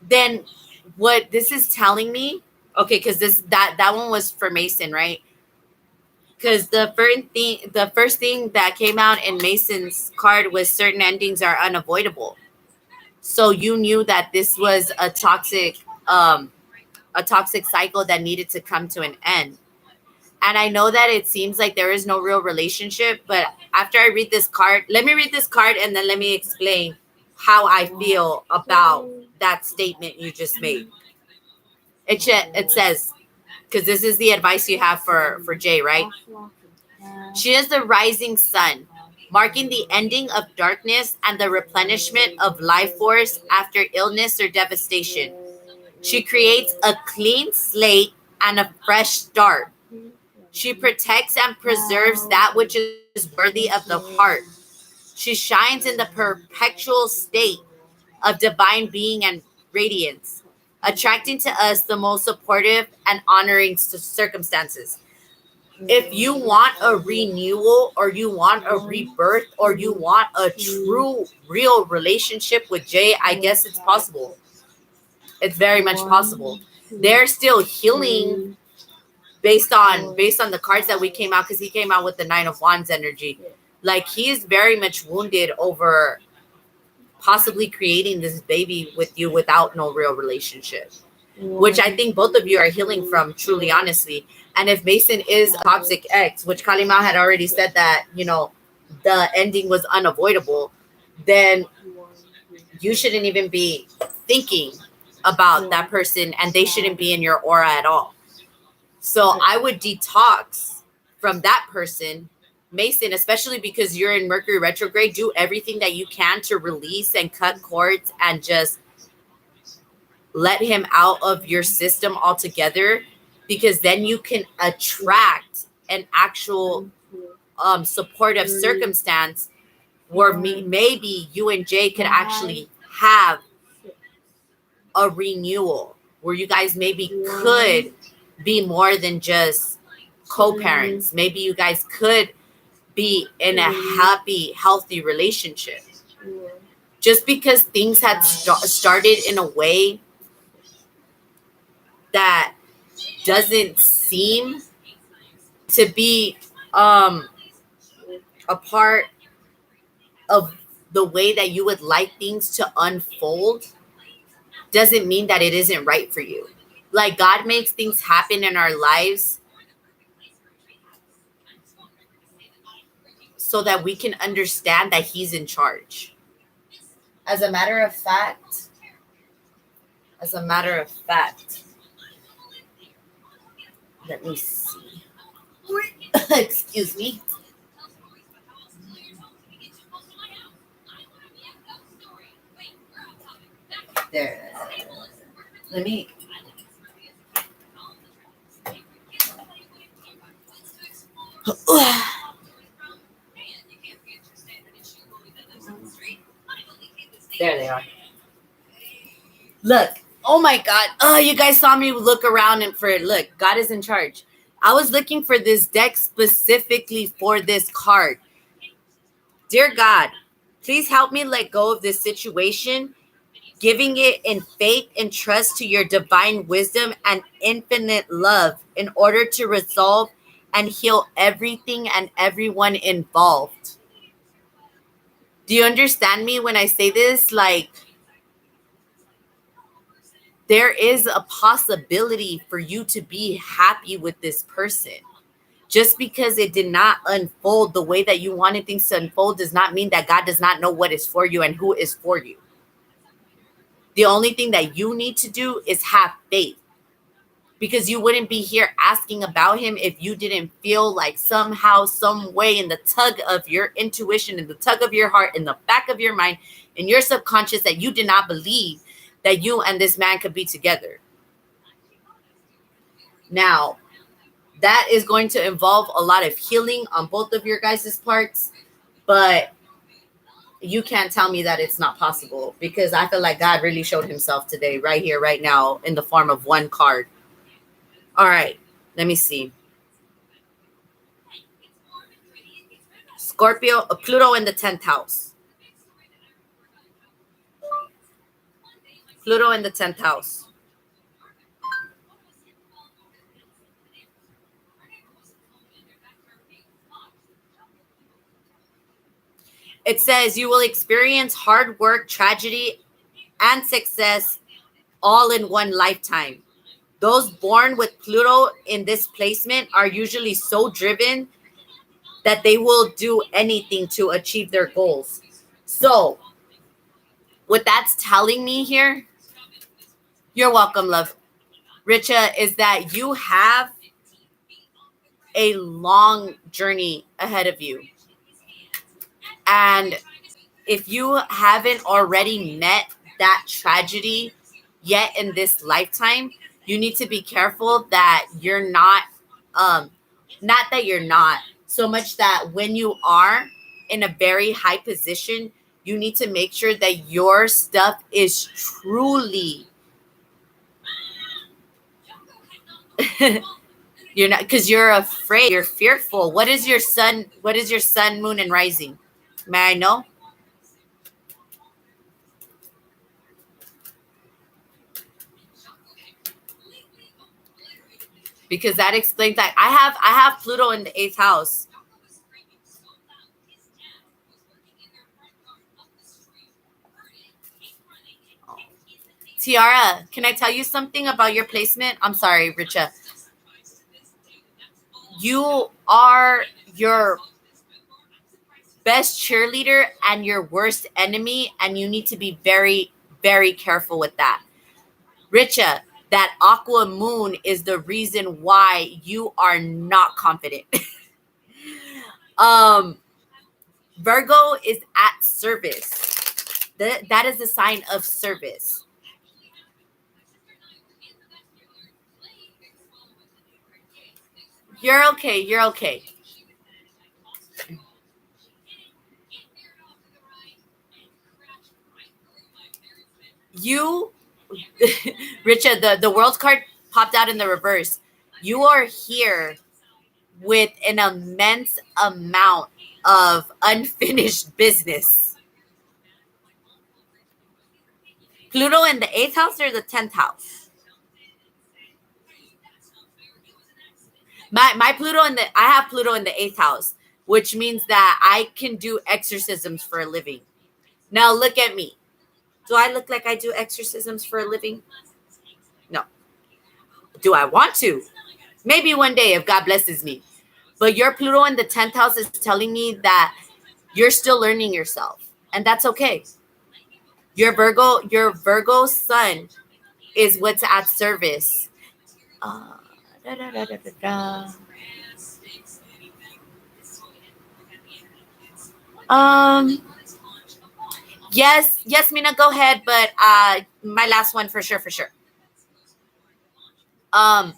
Then what this is telling me, okay, because that one was for Mason, right? Because the first thing that came out in Mason's card was certain endings are unavoidable. So you knew that this was a toxic cycle that needed to come to an end. And I know that it seems like there is no real relationship, but after I read this card, let me read this card and then let me explain how I feel about that statement you just made. It says, because this is the advice you have for Jay, right? She is the rising sun, marking the ending of darkness and the replenishment of life force after illness or devastation. She creates a clean slate and a fresh start. She protects and preserves that which is worthy of the heart. She shines in the perpetual state of divine being and radiance, attracting to us the most supportive and honoring circumstances. If you want a renewal or you want a rebirth or you want a true, real relationship with Jay, I guess it's possible. It's very much possible. They're still healing based on the cards that we came out, because he came out with the Nine of Wands energy. Like, he's very much wounded over possibly creating this baby with you without no real relationship, which I think both of you are healing from, truly, honestly. And if Mason is a toxic ex, which Kalima had already said that, the ending was unavoidable, then you shouldn't even be thinking about that person and they shouldn't be in your aura at all. So I would detox from that person, Mason, especially because you're in Mercury retrograde. Do everything that you can to release and cut cords and just let him out of your system altogether, because then you can attract an actual supportive circumstance where maybe you and Jay could actually have a renewal, where you guys maybe could be more than just co-parents. Maybe you guys could be in a happy, healthy relationship. Just because things had started in a way that doesn't seem to be a part of the way that you would like things to unfold, doesn't mean that it isn't right for you. Like, God makes things happen in our lives so that we can understand that He's in charge. As a matter of fact, let me see. Excuse me. There. Let me. There they are. Look. Oh my God. Oh, you guys saw me look around and look, God is in charge. I was looking for this deck specifically for this card. Dear God, please help me let go of this situation, giving it in faith and trust to your divine wisdom and infinite love in order to resolve and heal everything and everyone involved. Do you understand me when I say this? Like, there is a possibility for you to be happy with this person. Just because it did not unfold the way that you wanted things to unfold does not mean that God does not know what is for you and who is for you. The only thing that you need to do is have faith, because you wouldn't be here asking about him if you didn't feel like somehow, some way, in the tug of your intuition, in the tug of your heart, in the back of your mind, in your subconscious, that you did not believe that you and this man could be together. Now, that is going to involve a lot of healing on both of your guys' parts, but you can't tell me that it's not possible, because I feel like God really showed himself today, right here, right now, in the form of one card. All right, let me see. Scorpio, Pluto in the 10th house. Pluto in the 10th house. It says you will experience hard work, tragedy, and success all in one lifetime. Those born with Pluto in this placement are usually so driven that they will do anything to achieve their goals. So, what that's telling me here, you're welcome, love, Richa, is that you have a long journey ahead of you. And if you haven't already met that tragedy yet in this lifetime, you need to be careful that you're not that you're not, so much that when you are in a very high position, you need to make sure that your stuff is truly you're not, because you're afraid, you're fearful. What is your sun, moon, and rising? May I know? Because that explains that I have Pluto in the 8th house. Tiara, can I tell you something about your placement? I'm sorry, Richa. You are your best cheerleader and your worst enemy, and you need to be very, very careful with that. Richa, that aqua moon is the reason why you are not confident. Virgo is at service. That is a sign of service. You're okay. You're okay. You, Richa, the world card popped out in the reverse. You are here with an immense amount of unfinished business. Pluto in the 8th house or the 10th house? My Pluto in the, I have Pluto in the 8th house, which means that I can do exorcisms for a living. Now look at me. Do I look like I do exorcisms for a living? No. Do I want to? Maybe one day if God blesses me. But your Pluto in the 10th house is telling me that you're still learning yourself. And that's okay. Your Virgo sun is what's at service. Yes, Mina, go ahead, but my last one for sure. Oh,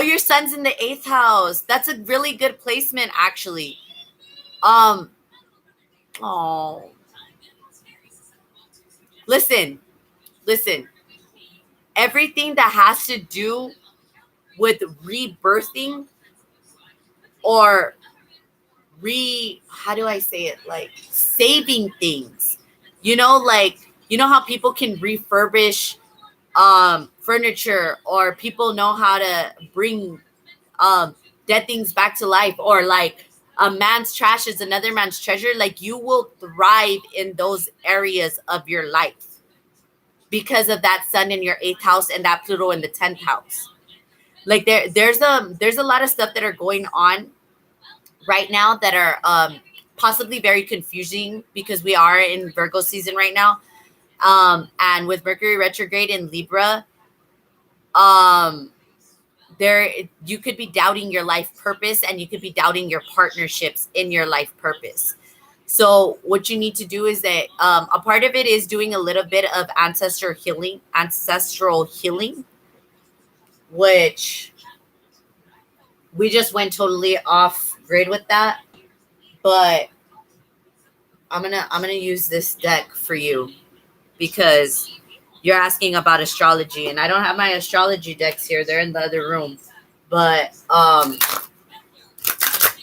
your son's in the 8th house. That's a really good placement, actually. Oh, listen. Everything that has to do with rebirthing or how do I say it? Like saving things. Like, how people can refurbish furniture, or people know how to bring dead things back to life, or like a man's trash is another man's treasure. Like, you will thrive in those areas of your life because of that sun in your 8th house and that Pluto in the 10th house. Like, there's a lot of stuff that are going on right now that are possibly very confusing, because we are in Virgo season right now. And with Mercury retrograde in Libra, there you could be doubting your life purpose, and you could be doubting your partnerships in your life purpose. So what you need to do is that a part of it is doing a little bit of ancestral healing, which we just went totally off grid with that. But I'm gonna use this deck for you, because you're asking about astrology, and I don't have my astrology decks here. They're in the other room. But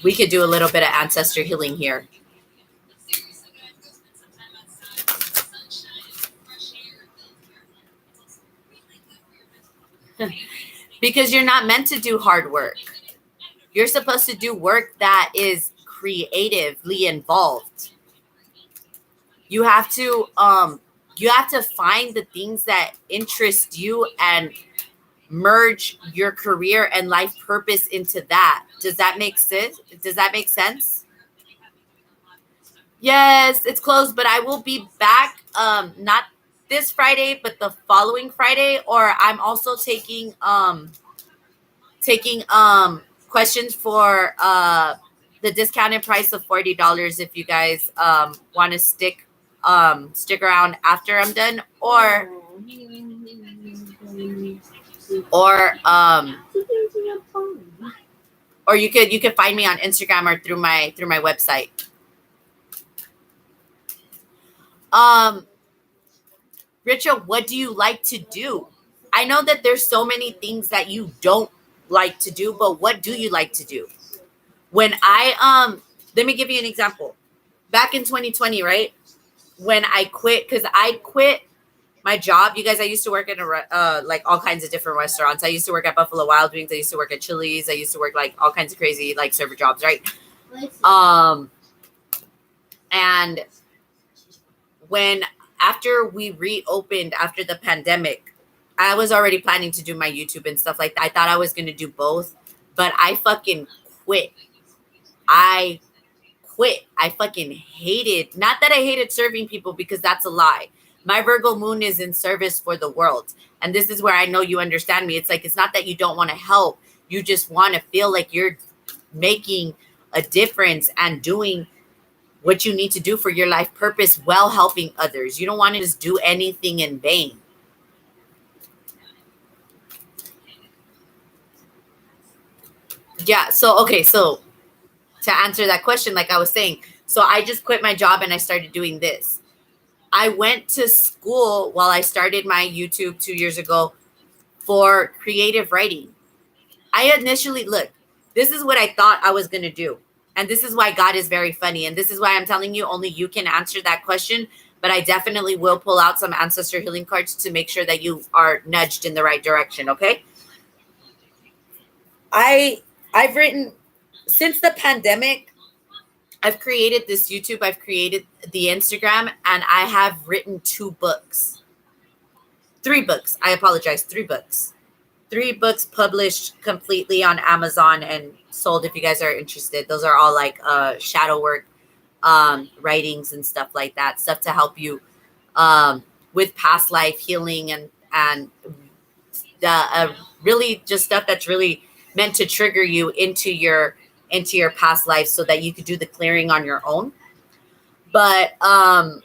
we could do a little bit of ancestor healing here. Because you're not meant to do hard work. You're supposed to do work that is creatively involved. You have to find the things that interest you and merge your career and life purpose into that. Does that make sense? Yes, it's closed, but I will be back not this Friday, but the following Friday, or I'm also taking questions for the discounted price of $40 if you guys want to stick around after I'm done, or you could find me on Instagram or through my website. Richa, what do you like to do? I know that there's so many things that you don't like to do, but what do you like to do? When I let me give you an example. Back in 2020, right? When I quit, because I quit my job. You guys, I used to work in like all kinds of different restaurants. I used to work at Buffalo Wild Wings. I used to work at Chili's. I used to work like all kinds of crazy like server jobs, right? And when after we reopened after the pandemic, I was already planning to do my YouTube and stuff like that. I thought I was going to do both, but I fucking quit. I fucking hated, not that I hated serving people, because that's a lie. My Virgo moon is in service for the world. And this is where I know you understand me. It's like, it's not that you don't want to help. You just want to feel like you're making a difference and doing what you need to do for your life purpose while helping others. You don't want to just do anything in vain. Yeah. So, okay. So to answer that question, like I was saying, so I just quit my job and I started doing this. I went to school while I started my YouTube 2 years ago for creative writing. I initially, look, this is what I thought I was going to do. And this is why God is very funny. And this is why I'm telling you, only you can answer that question. But I definitely will pull out some ancestor healing cards to make sure that you are nudged in the right direction. Okay. I've written since the pandemic. I've created this YouTube. I've created the Instagram, and I have written 2 books. 3 books. I apologize. 3 books. 3 books published completely on Amazon and sold if you guys are interested. Those are all like shadow work, writings and stuff like that. Stuff to help you with past life healing and really just stuff that's really meant to trigger you into your past life so that you could do the clearing on your own. But I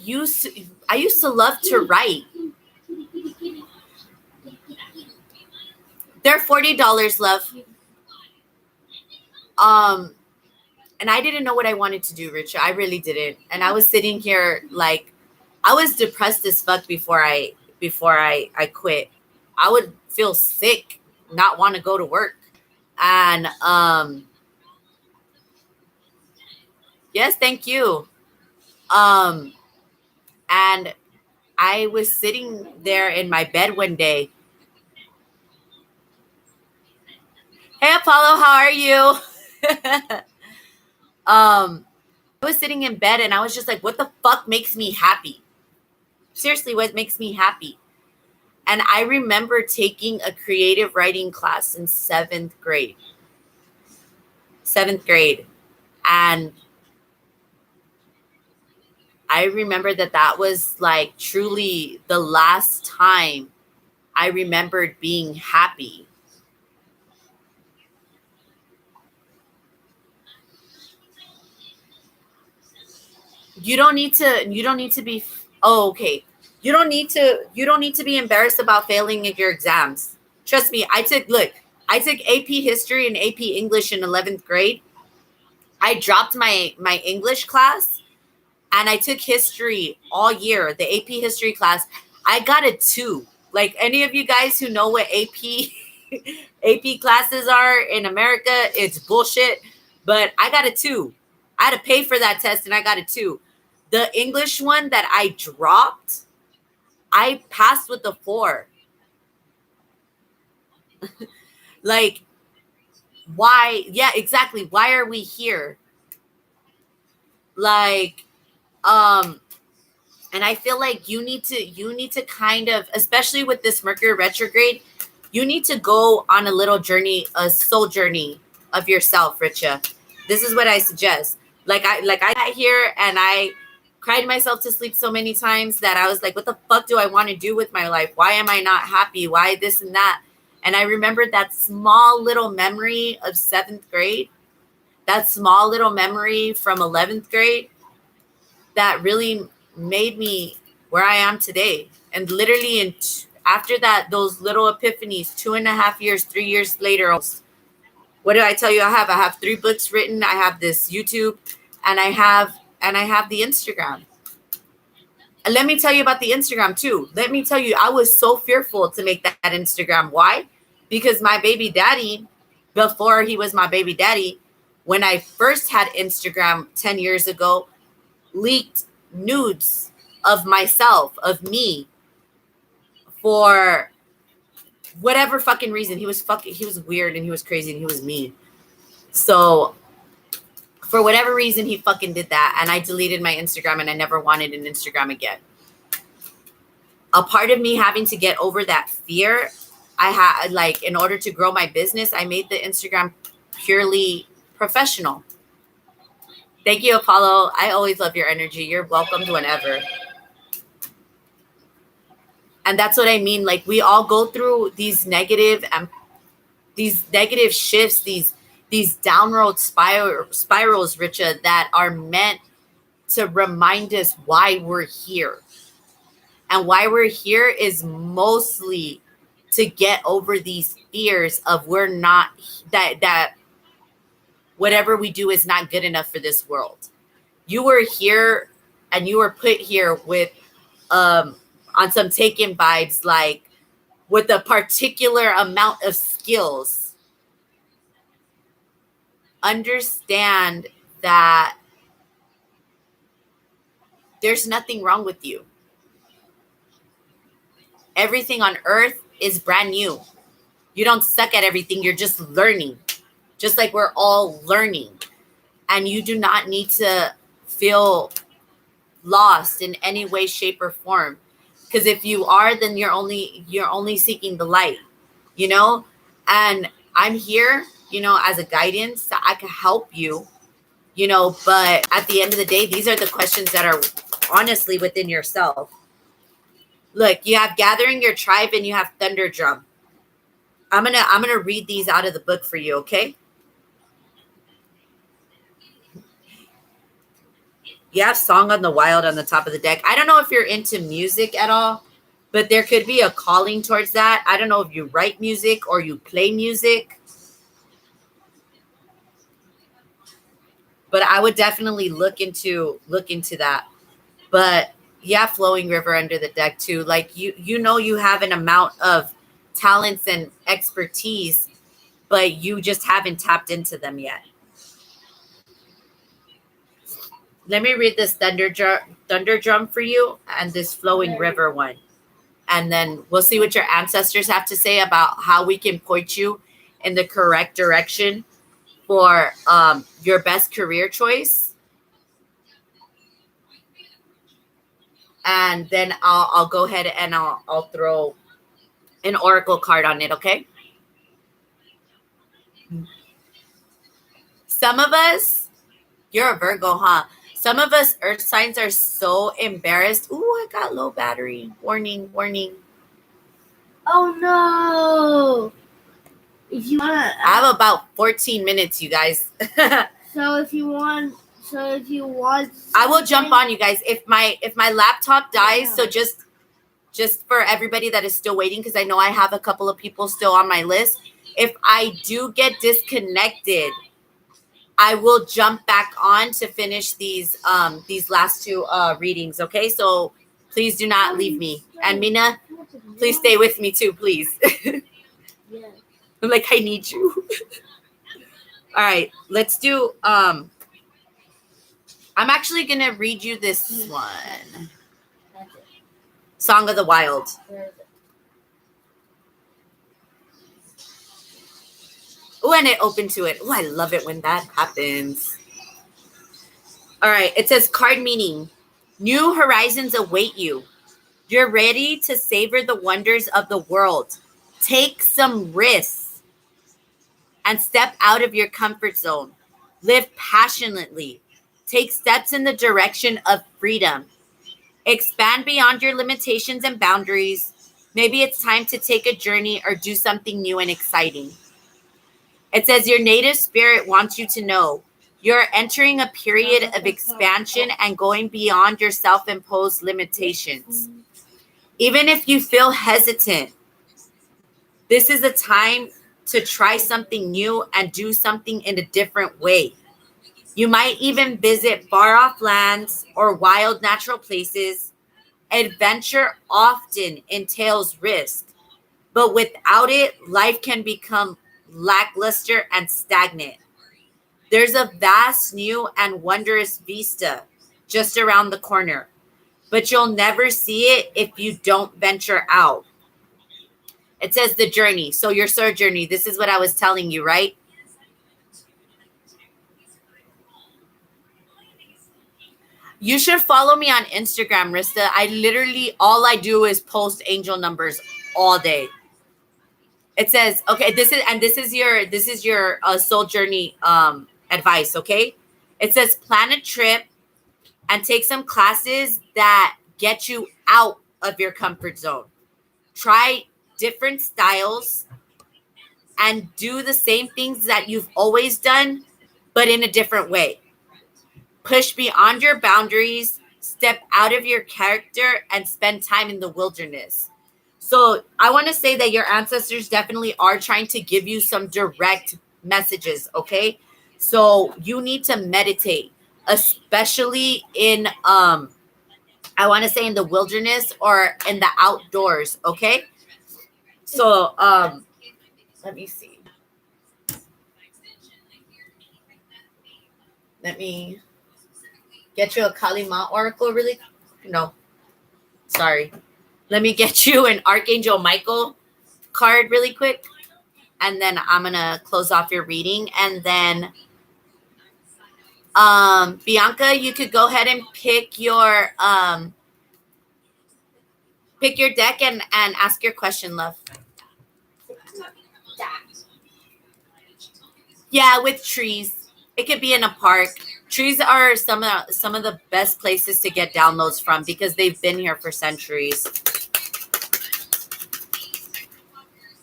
used to love to write. They're $40, love. And I didn't know what I wanted to do, Richard. I really didn't. And I was sitting here like I was depressed as fuck before I quit. I would feel sick, not want to go to work. And yes, thank you. And I was sitting there in my bed one day. Hey, Apollo, how are you? I was sitting in bed and I was just like, what the fuck makes me happy? Seriously, what makes me happy? And I remember taking a creative writing class in 7th grade. 7th grade. And I remember that was like truly the last time I remembered being happy. You don't need to be okay. You don't need to be embarrassed about failing at your exams. Trust me, I took AP history and AP English in 11th grade. I dropped my English class and I took history all year. The AP history class, I got a 2. Like any of you guys who know what AP classes are in America, it's bullshit. But I got a 2. I had to pay for that test and I got a 2. The English one that I dropped, I passed with a 4. Like, why? Yeah, exactly. Why are we here? Like, and I feel like you need to kind of, especially with this Mercury retrograde, you need to go on a little journey, a soul journey of yourself, Richa. This is what I suggest. I got here and I cried myself to sleep so many times that I was like, what the fuck do I want to do with my life? Why am I not happy? Why this and that? And I remembered that small little memory of 7th grade, that small little memory from 11th grade that really made me where I am today. And literally after that, those little epiphanies, 2.5 years, 3 years later, what did I tell you? I have 3 books written. I have this YouTube, and I have the Instagram. And let me tell you about the Instagram too. Let me tell you, I was so fearful to make that Instagram. Why? Because my baby daddy, before he was my baby daddy, when I first had Instagram 10 years ago, leaked nudes of myself, of me, for whatever fucking reason. He was weird and he was crazy and he was mean. So for whatever reason, he fucking did that. And I deleted my Instagram and I never wanted an Instagram again. A part of me having to get over that fear, I had, like, in order to grow my business, I made the Instagram purely professional. Thank you, Apollo. I always love your energy. You're welcomed whenever. And that's what I mean. Like, we all go through these negative shifts, these downward spirals, Richa, that are meant to remind us why we're here. And why we're here is mostly to get over these fears of we're not, that whatever we do is not good enough for this world. You were here and you were put here with on some taken vibes, like with a particular amount of skills. Understand that there's nothing wrong with you. Everything on earth is brand new. You don't suck at everything. You're just learning, just like we're all learning. And you do not need to feel lost in any way, shape, or form. Because if you are, then you're only seeking the light, you know? And I'm here, you know, as a guidance, so I can help you, you know, but at the end of the day, these are the questions that are honestly within yourself. Look, you have gathering your tribe and you have thunder drum. I'm gonna read these out of the book for you, okay? You have Song on the Wild on the top of the deck. I don't know if you're into music at all, but there could be a calling towards that. I don't know if you write music or you play music, but I would definitely look into that. But yeah, Flowing River under the deck too. Like you know you have an amount of talents and expertise, but you just haven't tapped into them yet. Let me read this thunder drum for you and this Flowing River one. And then we'll see what your ancestors have to say about how we can point you in the correct direction for your best career choice. And then I'll go ahead and I'll throw an oracle card on it, okay? Some of us, you're a Virgo, huh? Some of us earth signs are so embarrassed. Ooh, I got low battery. Warning. Oh no. If you want, I have about 14 minutes, you guys. So if you want, I will jump on, you guys. If my laptop dies, so just for everybody that is still waiting, because I know I have a couple of people still on my list. If I do get disconnected, I will jump back on to finish these last 2 readings. Okay, so please do not leave me. And Mina, please stay with me too, please. Yeah. I'm like, I need you. All right, let's do. I'm actually gonna read you this one. Song of the Wild. Oh, and it opened to it. Oh, I love it when that happens. All right. It says card meaning. New horizons await you. You're ready to savor the wonders of the world. Take some risks and step out of your comfort zone. Live passionately. Take steps in the direction of freedom. Expand beyond your limitations and boundaries. Maybe it's time to take a journey or do something new and exciting. It says your native spirit wants you to know you're entering a period of expansion and going beyond your self-imposed limitations. Even if you feel hesitant, this is a time to try something new and do something in a different way. You might even visit far-off lands or wild natural places. Adventure often entails risk, but without it, life can become lackluster and stagnant. There's a vast, new, and wondrous vista just around the corner, but you'll never see it if you don't venture out. It says the journey. So your soul journey, this is what I was telling you, right? You should follow me on Instagram, Rista. I literally, all I do is post angel numbers all day. It says, okay, this is your soul journey advice, okay? It says plan a trip and take some classes that get you out of your comfort zone. Try different styles and do the same things that you've always done, but in a different way. Push beyond your boundaries, step out of your character, and spend time in the wilderness. So I want to say that your ancestors definitely are trying to give you some direct messages, okay? So you need to meditate, especially in I want to say in the wilderness or in the outdoors, okay? So let me see. Let me get you a Kalima oracle really. No, sorry. Let me get you an Archangel Michael card really quick. And then I'm going to close off your reading. And then Bianca, you could go ahead and pick your deck and ask your question, love. Yeah, with trees. It could be in a park. Trees are some of the best places to get downloads from because they've been here for centuries.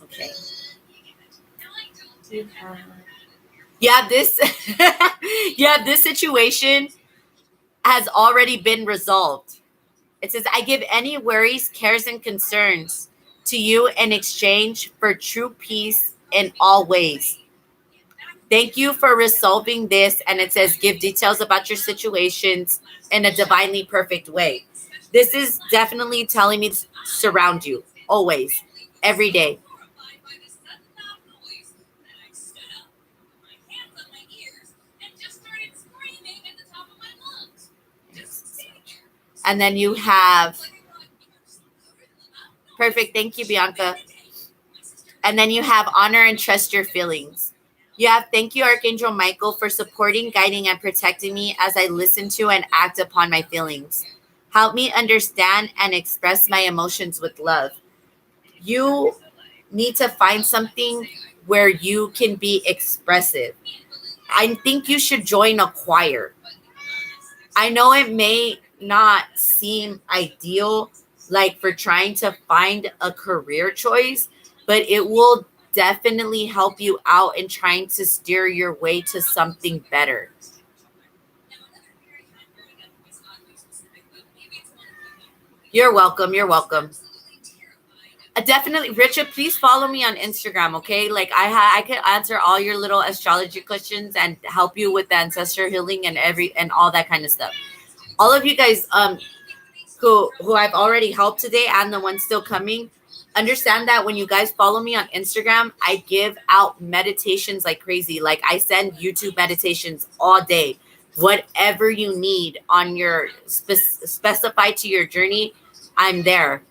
Okay. Yeah, this this situation has already been resolved. It says, I give any worries, cares, and concerns to you in exchange for true peace in all ways. Thank you for resolving this. And it says, give details about your situations in a divinely perfect way. This is definitely telling me to surround you always, every day. And then you have, perfect, thank you, Bianca. And then you have honor and trust your feelings. You have, thank you, Archangel Michael, for supporting, guiding, and protecting me as I listen to and act upon my feelings. Help me understand and express my emotions with love. You need to find something where you can be expressive. I think you should join a choir. I know it may not seem ideal, like for trying to find a career choice, but it will definitely help you out in trying to steer your way to something better. You're welcome. You're welcome. Definitely, Richard, please follow me on Instagram, okay? Like I could answer all your little astrology questions and help you with the ancestor healing and all that kind of stuff. All of you guys who I've already helped today and the ones still coming, understand that when you guys follow me on Instagram, I give out meditations like crazy. Like I send YouTube meditations all day. Whatever you need on your specified to your journey, I'm there.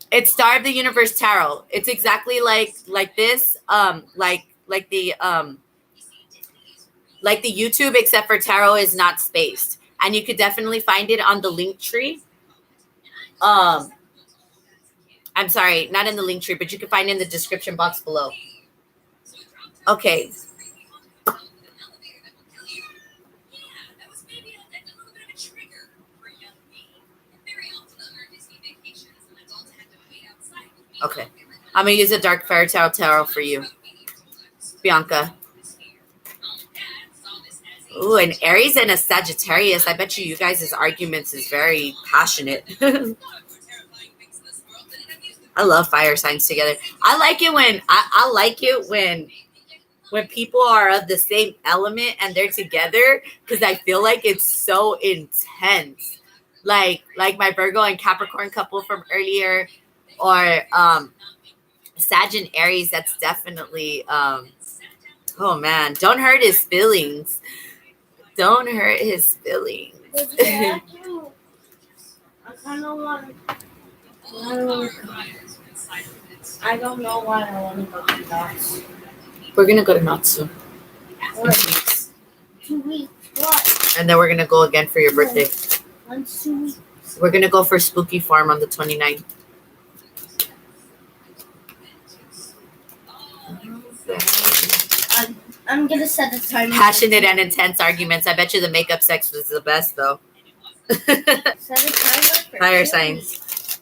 It's Star of the Universe Tarot. It's exactly like this. Like the like the YouTube, except for tarot is not spaced. And you could definitely find it on the link tree. I'm sorry, not in the link tree, but you can find it in the description box below. Okay. Okay. I'm going to use a dark Fairytale tarot for you, Bianca. Ooh, an Aries and a Sagittarius. I bet you guys' arguments is very passionate. I love fire signs together. I like it when I like it when people are of the same element and they're together, because I feel like it's so intense. Like my Virgo and Capricorn couple from earlier, or Sag and Aries. That's definitely oh man, don't hurt his feelings. Don't hurt his feelings. I kind of want. I don't know why I want to go to Knott's. We're gonna go to Natsu. What? 2 weeks. What? And then we're gonna go again for your birthday. 2 weeks. We're gonna go for Spooky Farm on the 29th. I'm gonna set a timer. Passionate and intense arguments. I bet you the makeup sex was the best though. Set a timer for fire signs.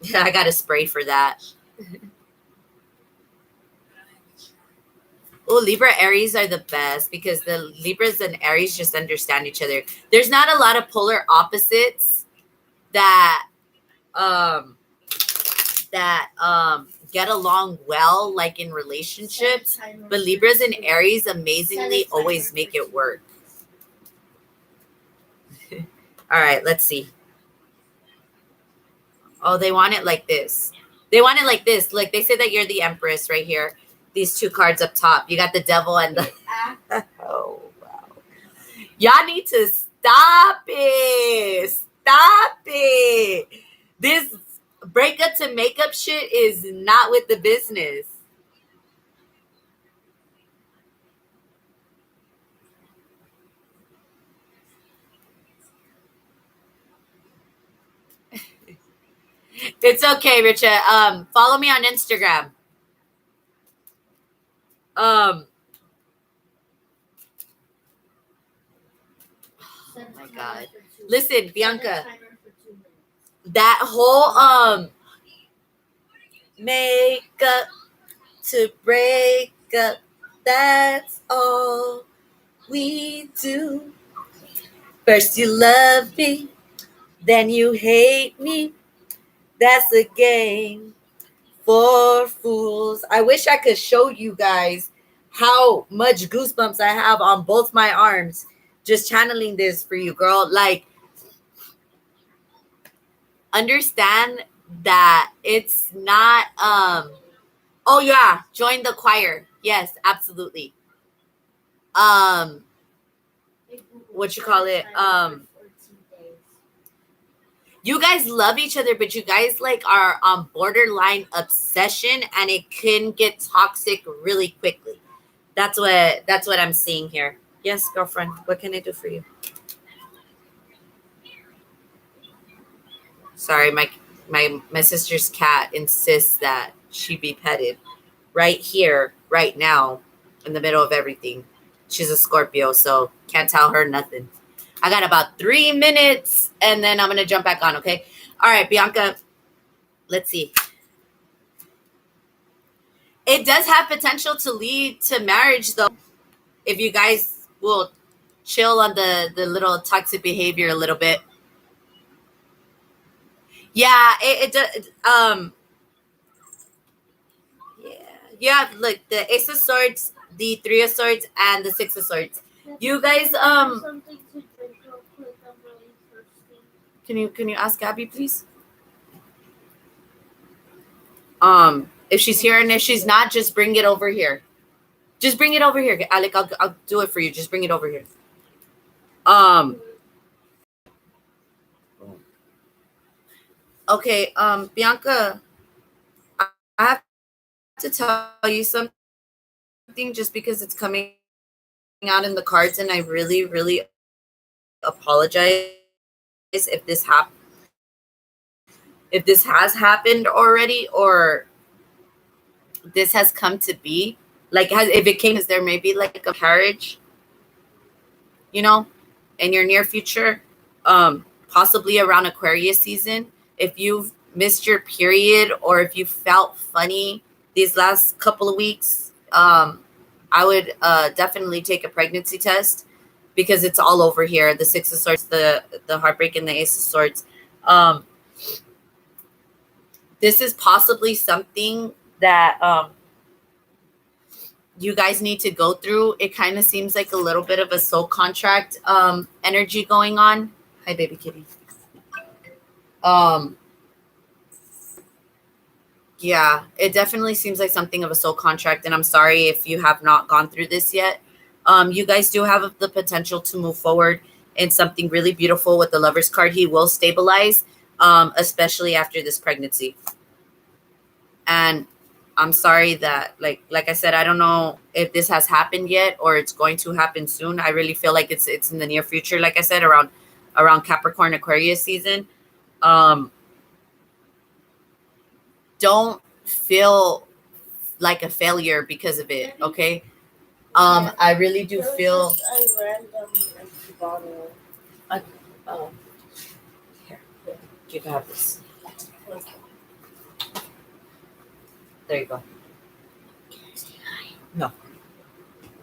Yeah, I got a spray for that. Oh, Libra Aries are the best because the Libras and Aries just understand each other. There's not a lot of polar opposites that get along well, like in relationships. But Libras and Aries amazingly always make it work. All right, let's see. Oh, they want it like this. They want it like this. Like they say that you're the Empress right here. These two cards up top. You got the Devil and the... Oh, wow. Y'all need to stop it. Stop it. This breakup to makeup shit is not with the business. It's okay, Richa. Follow me on Instagram. Oh my God. Listen, Bianca. That whole makeup to break up, that's all we do. First you love me, then you hate me. That's a game for fools. I wish I could show you guys how much goosebumps I have on both my arms just channeling this for you, girl. Like, understand that it's not oh yeah, join the choir. Yes, absolutely. What you call it? You guys love each other, but you guys like are on borderline obsession, and it can get toxic really quickly. That's what I'm seeing here. Yes, girlfriend. What can I do for you? Sorry, my sister's cat insists that she be petted right here, right now, in the middle of everything. She's a Scorpio, so can't tell her nothing. I got about 3 minutes, and then I'm going to jump back on, okay? All right, Bianca, let's see. It does have potential to lead to marriage, though, if you guys will chill on the little toxic behavior a little bit. Yeah, it does. Yeah, look, the Ace of Swords, the Three of Swords, and the Six of Swords. You guys, Can you ask Gabby, please? If she's here, and if she's not, just bring it over here. Just bring it over here, Alec. I'll do it for you. Just bring it over here. Okay, Bianca, I have to tell you something just because it's coming out in the cards, and I really, really apologize if this has happened already, or this has come to be. Like, if it came, is there maybe like a carriage, in your near future, possibly around Aquarius season. If you've missed your period, or if you felt funny these last couple of weeks, I would definitely take a pregnancy test, because it's all over here. The Six of Swords, the heartbreak, and the Ace of Swords. This is possibly something that you guys need to go through. It kind of seems like a little bit of a soul contract energy going on. Hi, baby kitty. Yeah, it definitely seems like something of a soul contract, and I'm sorry if you have not gone through this yet. You guys do have the potential to move forward in something really beautiful with the Lover's card. He will stabilize, especially after this pregnancy. And I'm sorry that, like I said, I don't know if this has happened yet or it's going to happen soon. I really feel like it's in the near future. Like I said, around Capricorn Aquarius season. Don't feel like a failure because of it. Okay. I really do feel. A random bottle. Here, you can have this. There you go. No.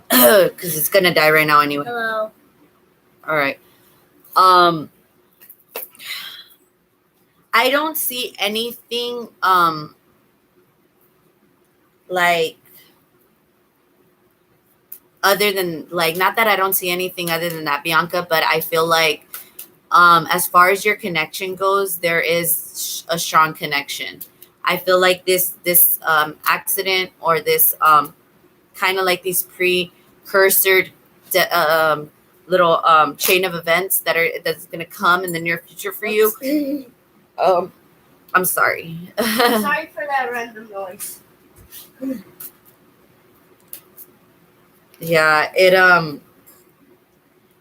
Because it's going to die right now anyway. Hello. All right. I don't see anything like other than, like, not that I don't see anything other than that, Bianca, but I feel like as far as your connection goes, there is a strong connection. I feel like this accident, or this kind of like these precursor little chain of events that's going to come in the near future for you. I'm sorry. Sorry for that random noise. Yeah,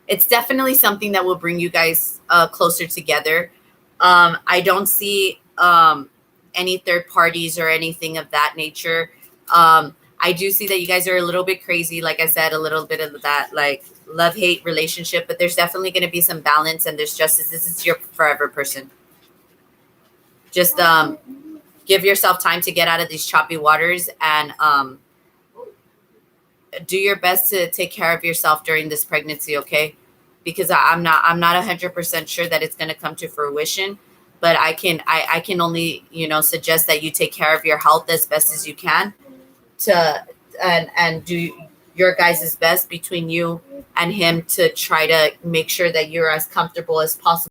it's definitely something that will bring you guys closer together. I don't see any third parties or anything of that nature. I do see that you guys are a little bit crazy. Like I said, a little bit of that, like, love-hate relationship, but there's definitely going to be some balance, and there's justice. This is your forever person. Just give yourself time to get out of these choppy waters, and do your best to take care of yourself during this pregnancy, okay? Because I'm not 100% sure that it's going to come to fruition, but I can only, suggest that you take care of your health as best as you can, and do your guys' best between you and him to try to make sure that you're as comfortable as possible